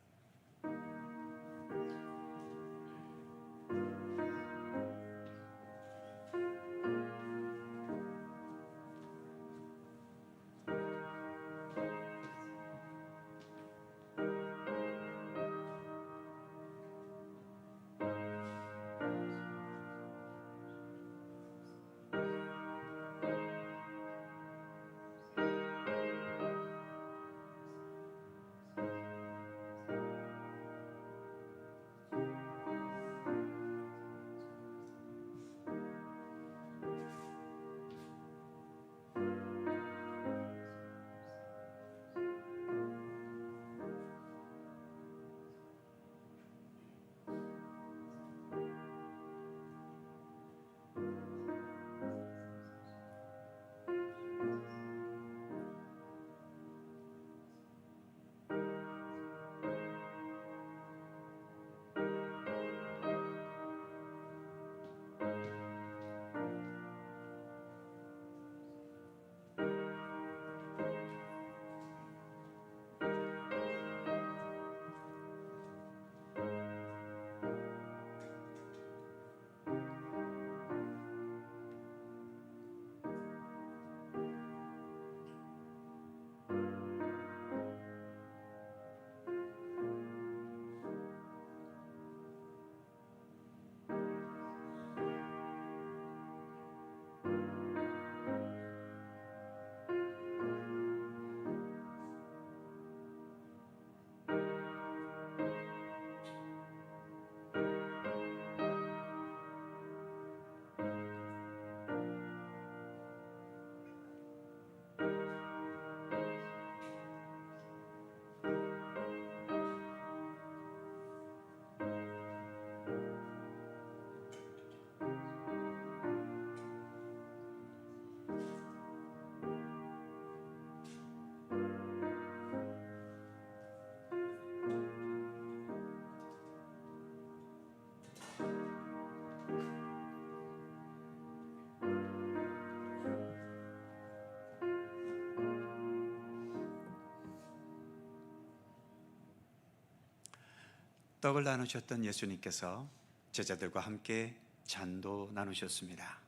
떡을 나누셨던 예수님께서 제자들과 함께 잔도 나누셨습니다.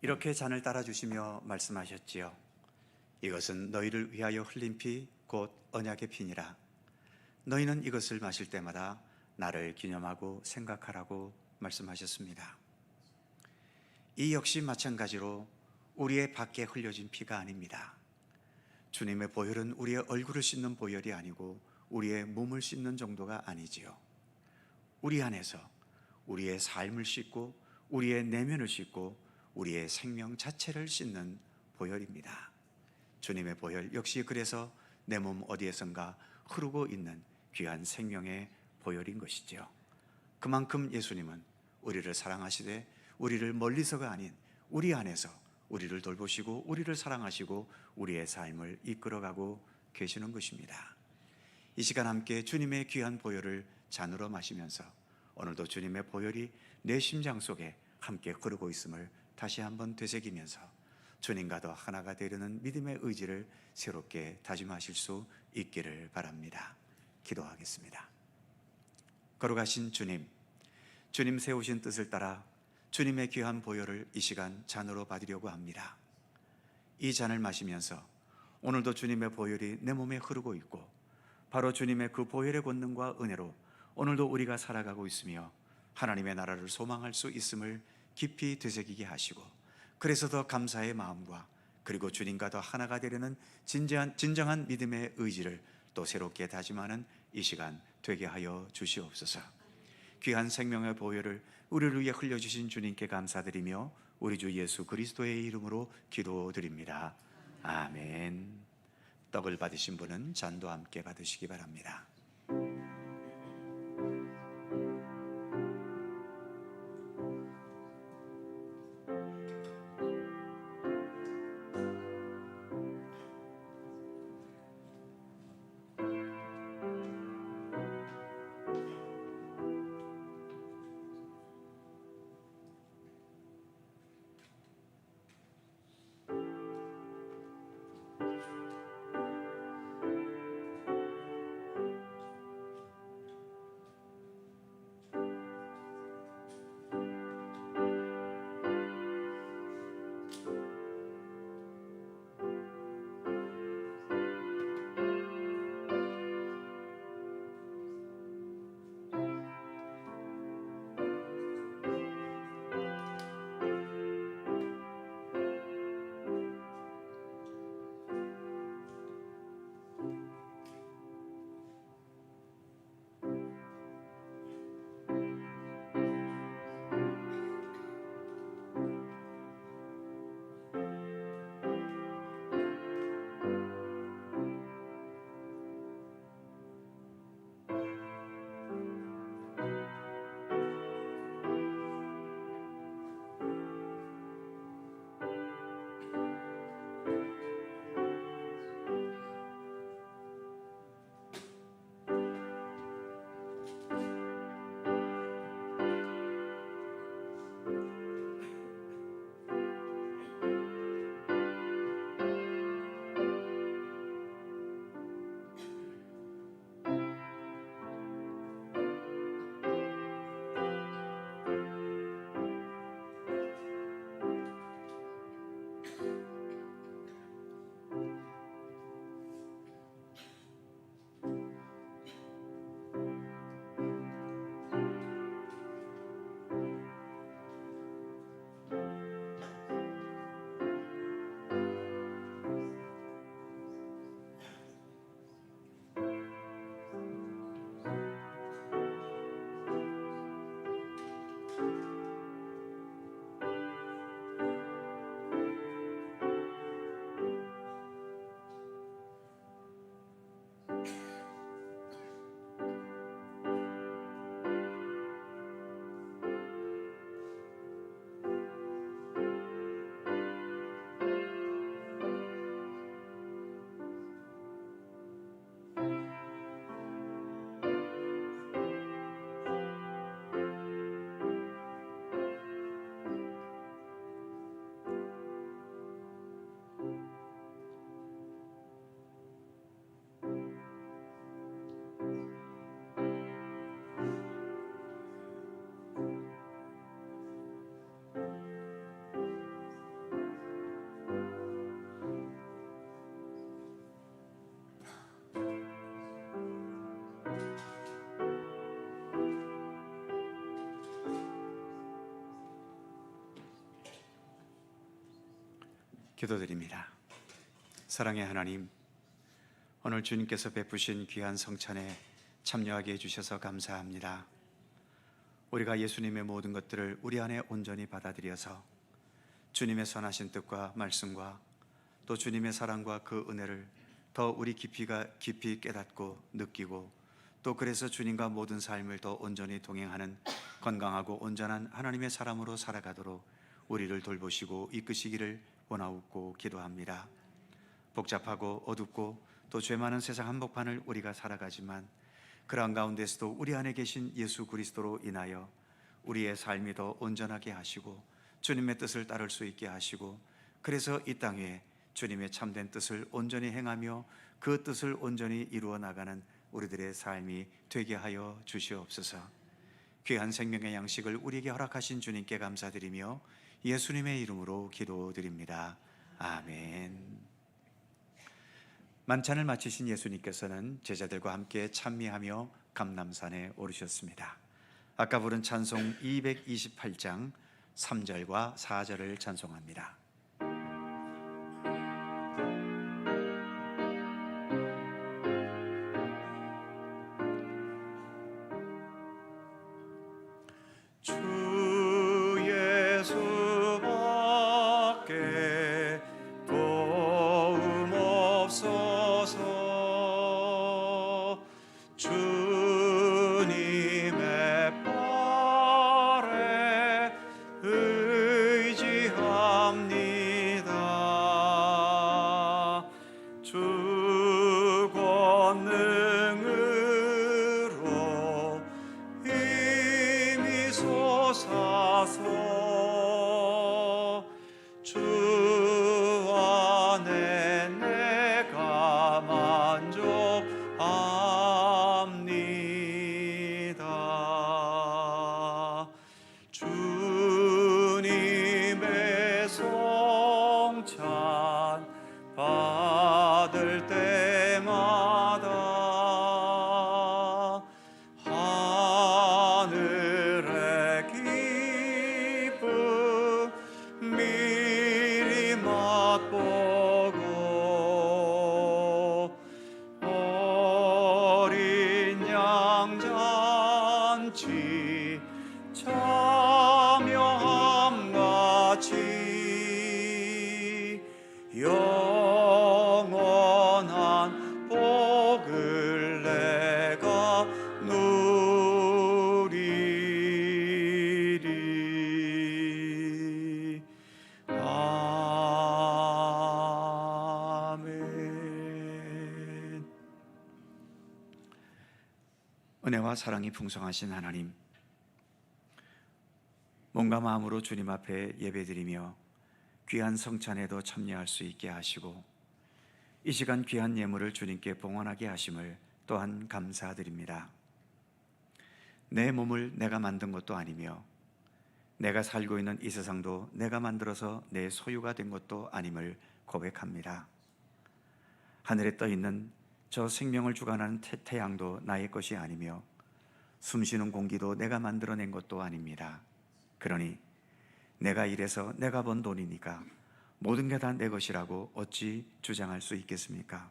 이렇게 잔을 따라주시며 말씀하셨지요. 이것은 너희를 위하여 흘린 피 곧 언약의 피니라. 너희는 이것을 마실 때마다 나를 기념하고 생각하라고 말씀하셨습니다. 이 역시 마찬가지로 우리의 밖에 흘려진 피가 아닙니다. 주님의 보혈은 우리의 얼굴을 씻는 보혈이 아니고 우리의 몸을 씻는 정도가 아니지요. 우리 안에서 우리의 삶을 씻고 우리의 내면을 씻고 우리의 생명 자체를 씻는 보혈입니다. 주님의 보혈 역시 그래서 내 몸 어디에선가 흐르고 있는 귀한 생명의 보혈인 것이지요. 그만큼 예수님은 우리를 사랑하시되 우리를 멀리서가 아닌 우리 안에서 우리를 돌보시고 우리를 사랑하시고 우리의 삶을 이끌어가고 계시는 것입니다. 이 시간 함께 주님의 귀한 보혈을 잔으로 마시면서 오늘도 주님의 보혈이 내 심장 속에 함께 흐르고 있음을 다시 한번 되새기면서 주님과도 하나가 되려는 믿음의 의지를 새롭게 다짐하실 수 있기를 바랍니다. 기도하겠습니다. 걸어가신 주님, 주님 세우신 뜻을 따라 주님의 귀한 보혈을 이 시간 잔으로 받으려고 합니다. 이 잔을 마시면서 오늘도 주님의 보혈이 내 몸에 흐르고 있고 바로 주님의 그 보혈의 권능과 은혜로 오늘도 우리가 살아가고 있으며 하나님의 나라를 소망할 수 있음을 깊이 되새기게 하시고 그래서 더 감사의 마음과 그리고 주님과 더 하나가 되려는 진정한 믿음의 의지를 또 새롭게 다짐하는 이 시간 되게 하여 주시옵소서. 귀한 생명의 보혈을 우리를 위해 흘려주신 주님께 감사드리며 우리 주 예수 그리스도의 이름으로 기도드립니다. 아멘. 떡을 받으신 분은 잔도 함께 받으시기 바랍니다. 기도드립니다. 사랑의 하나님, 오늘 주님께서 베푸신 귀한 성찬에 참여하게 해주셔서 감사합니다. 우리가 예수님의 모든 것들을 우리 안에 온전히 받아들여서 주님의 선하신 뜻과 말씀과 또 주님의 사랑과 그 은혜를 더 우리 깊이 깨닫고 느끼고 또 그래서 주님과 모든 삶을 더 온전히 동행하는 건강하고 온전한 하나님의 사람으로 살아가도록 우리를 돌보시고 이끄시기를 원하옵고 기도합니다. 복잡하고 어둡고 또 죄 많은 세상 한복판을 우리가 살아가지만 그러한 가운데서도 우리 안에 계신 예수 그리스도로 인하여 우리의 삶이 더 온전하게 하시고 주님의 뜻을 따를 수 있게 하시고, 그래서 이 땅에 주님의 참된 뜻을 온전히 행하며 그 뜻을 온전히 이루어 나가는 우리들의 삶이 되게 하여 주시옵소서. 귀한 생명의 양식을 우리에게 허락하신 주님께 감사드리며 예수님의 이름으로 기도드립니다. 아멘. 만찬을 마치신 예수님께서는 제자들과 함께 찬미하며 감람산에 오르셨습니다. 아까 부른 찬송 228장 3절과 4절을 찬송합니다. 주 예수밖에 도움 없소서. 주님의 발에 의지합니다. 주 권능으로 힘이 솟아서 주 안에 내가 만족합니다. 주님의 성찬 받을 때마다 하늘의 기쁨 미리 맛보고 어린 양 잔치 참여함같이 영원한 복을 내가 누리리. 아멘. 은혜와 사랑이 풍성하신 하나님, 몸과 마음으로 주님 앞에 예배드리며 귀한 성찬에도 참여할 수 있게 하시고 이 시간 귀한 예물을 주님께 봉헌하게 하심을 또한 감사드립니다. 내 몸을 내가 만든 것도 아니며 내가 살고 있는 이 세상도 내가 만들어서 내 소유가 된 것도 아님을 고백합니다. 하늘에 떠 있는 저 생명을 주관하는 태양도 나의 것이 아니며 숨쉬는 공기도 내가 만들어낸 것도 아닙니다. 그러니 내가 일해서 내가 번 돈이니까 모든 게 다 내 것이라고 어찌 주장할 수 있겠습니까?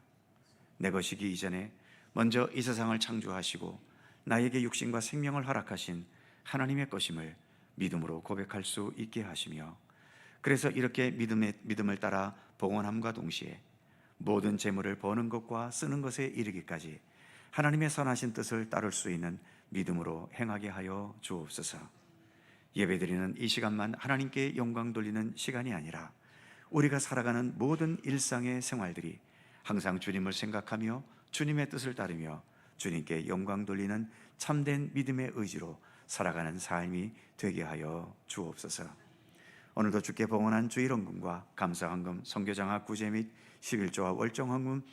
내 것이기 이전에 먼저 이 세상을 창조하시고 나에게 육신과 생명을 허락하신 하나님의 것임을 믿음으로 고백할 수 있게 하시며, 그래서 이렇게 믿음을 따라 봉헌함과 동시에 모든 재물을 버는 것과 쓰는 것에 이르기까지 하나님의 선하신 뜻을 따를 수 있는 믿음으로 행하게 하여 주옵소서. 예배드리는 이 시간만 하나님께 영광 돌리는 시간이 아니라 우리가 살아가는 모든 일상의 생활들이 항상 주님을 생각하며 주님의 뜻을 따르며 주님께 영광 돌리는 참된 믿음의 의지로 살아가는 삶이 되게 하여 주옵소서. 오늘도 주께 봉헌한 주일헌금과 감사헌금, 선교장학 구제 및 11조와 월정헌금,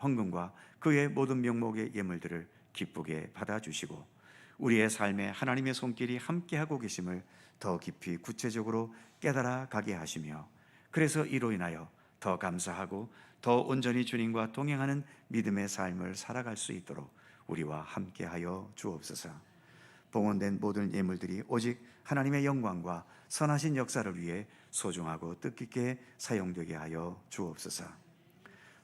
헌금과 그의 모든 명목의 예물들을 기쁘게 받아주시고 우리의 삶에 하나님의 손길이 함께하고 계심을 더 깊이 구체적으로 깨달아 가게 하시며, 그래서 이로 인하여 더 감사하고 더 온전히 주님과 동행하는 믿음의 삶을 살아갈 수 있도록 우리와 함께하여 주옵소서. 봉헌된 모든 예물들이 오직 하나님의 영광과 선하신 역사를 위해 소중하고 뜻깊게 사용되게 하여 주옵소서.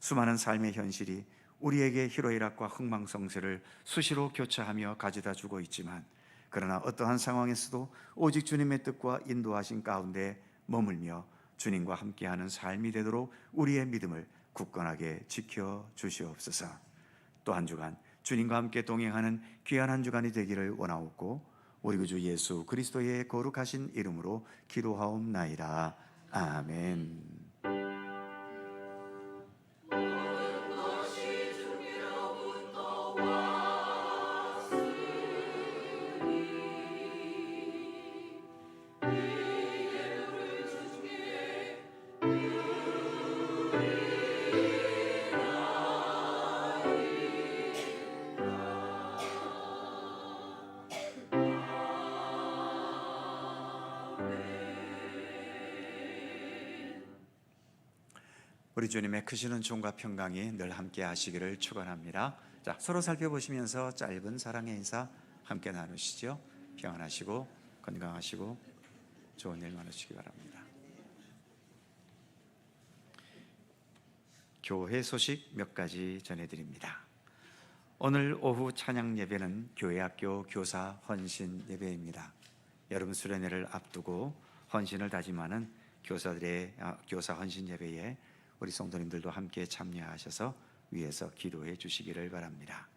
수많은 삶의 현실이 우리에게 희로애락과 흥망성쇠를 수시로 교차하며 가져다 주고 있지만, 그러나 어떠한 상황에서도 오직 주님의 뜻과 인도하신 가운데 머물며 주님과 함께하는 삶이 되도록 우리의 믿음을 굳건하게 지켜 주시옵소서. 또 한 주간 주님과 함께 동행하는 귀한 한 주간이 되기를 원하옵고 우리 구주 예수 그리스도의 거룩하신 이름으로 기도하옵나이다. 아멘. 우리 주님의 크시는 총과 평강이 늘 함께 하시기를 축원합니다. 자, 서로 살펴보시면서 짧은 사랑의 인사 함께 나누시죠. 평안하시고 건강하시고 좋은 일 많으시기 바랍니다. 교회 소식 몇 가지 전해드립니다. 오늘 오후 찬양 예배는 교회학교 교사 헌신 예배입니다. 여름 수련회를 앞두고 헌신을 다짐하는 교사들의 교사 헌신 예배에 우리 성도님들도 함께 참여하셔서 위에서 기도해 주시기를 바랍니다.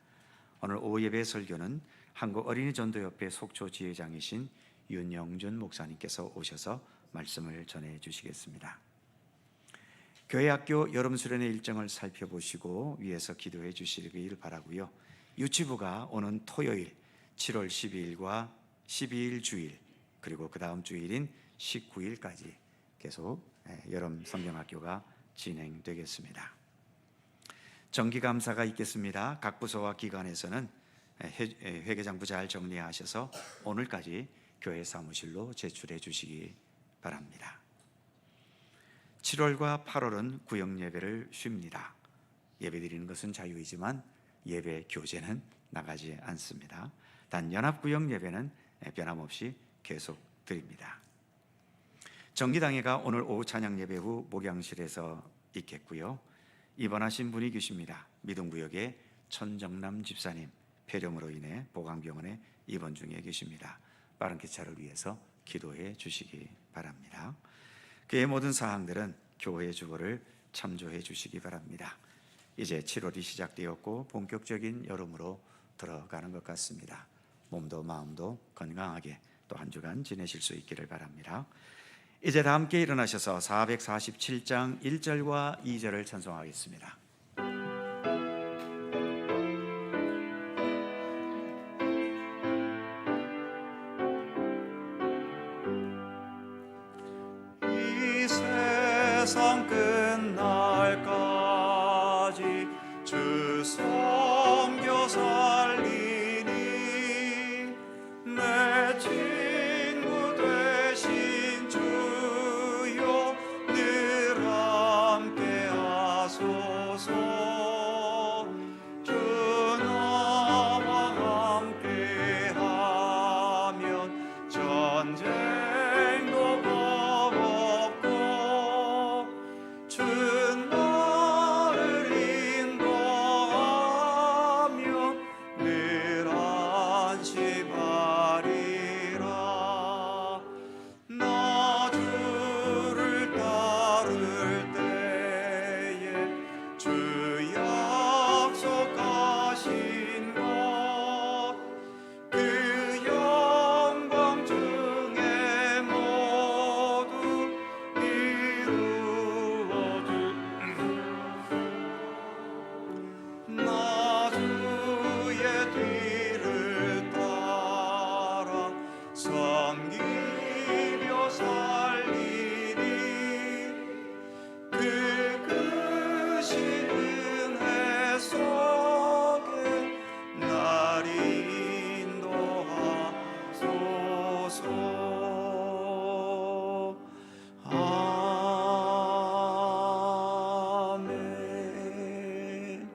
오늘 오후 예배 설교는 한국 어린이 전도협회 속초 지회장이신 윤영준 목사님께서 오셔서 말씀을 전해 주시겠습니다. 교회학교 여름 수련회 일정을 살펴보시고 위에서 기도해 주시길 바라고요. 유치부가 오는 토요일 7월 12일과 12일 주일 그리고 그 다음 주일인 19일까지 계속 여름 성경학교가 진행되겠습니다. 정기감사가 있겠습니다. 각 부서와 기관에서는 회계장부 잘 정리하셔서 오늘까지 교회 사무실로 제출해 주시기 바랍니다. 7월과 8월은 구역 예배를 쉽니다. 예배 드리는 것은 자유이지만 예배 교재는 나가지 않습니다. 단 연합구역 예배는 변함없이 계속 드립니다. 정기당회가 오늘 오후 찬양 예배 후 목양실에서 있겠고요. 입원하신 분이 계십니다. 미동구역의 천정남 집사님 폐렴으로 인해 보강병원에 입원 중에 계십니다. 빠른 기차를 위해서 기도해 주시기 바랍니다. 그의 모든 사항들은 교회 주보를 참조해 주시기 바랍니다. 이제 7월이 시작되었고 본격적인 여름으로 들어가는 것 같습니다. 몸도 마음도 건강하게 또 한 주간 지내실 수 있기를 바랍니다. 이제 다 함께 일어나셔서 447장 1절과 2절을 찬송하겠습니다. 이 세상 끝날까지 주 섬겨 살리니 내 친구 되신 주여 늘 함께 하소서. 주 나와 함께 하면 전쟁도 없고 주 나를 인도하며 늘 안심하리라. 나 주를 따를 때에 주 약속하신 것 그 영광 중에 모두 이루어주. 나 주의 뒤를 따라 섬기며 살리니 그 크신 은혜 속에 날 인도하소서. 아멘.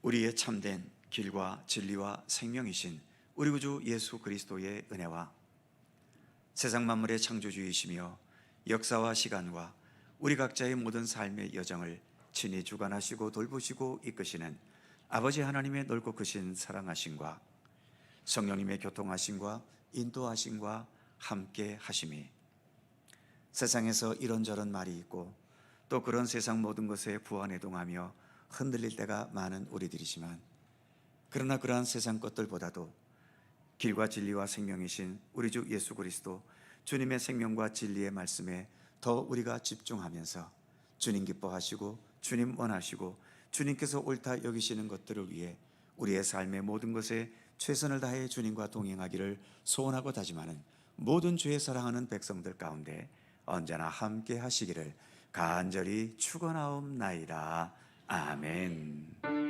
우리의 참된 길과 진리와 생명이신 우리 구주 예수 그리스도의 은혜와 세상 만물의 창조주이시며 역사와 시간과 우리 각자의 모든 삶의 여정을 친히 주관하시고 돌보시고 이끄시는 아버지 하나님의 넓고 크신 사랑하심과 성령님의 교통하심과 인도하심과 함께 하심이 세상에서 이런저런 말이 있고 또 그런 세상 모든 것에 부안해동하며 흔들릴 때가 많은 우리들이지만 그러나 그러한 세상 것들보다도 길과 진리와 생명이신 우리 주 예수 그리스도 주님의 생명과 진리의 말씀에 더 우리가 집중하면서 주님 기뻐하시고 주님 원하시고 주님께서 옳다 여기시는 것들을 위해 우리의 삶의 모든 것에 최선을 다해 주님과 동행하기를 소원하고 다짐하는 모든 주의 사랑하는 백성들 가운데 언제나 함께 하시기를 간절히 축원하옵나이다. 아멘.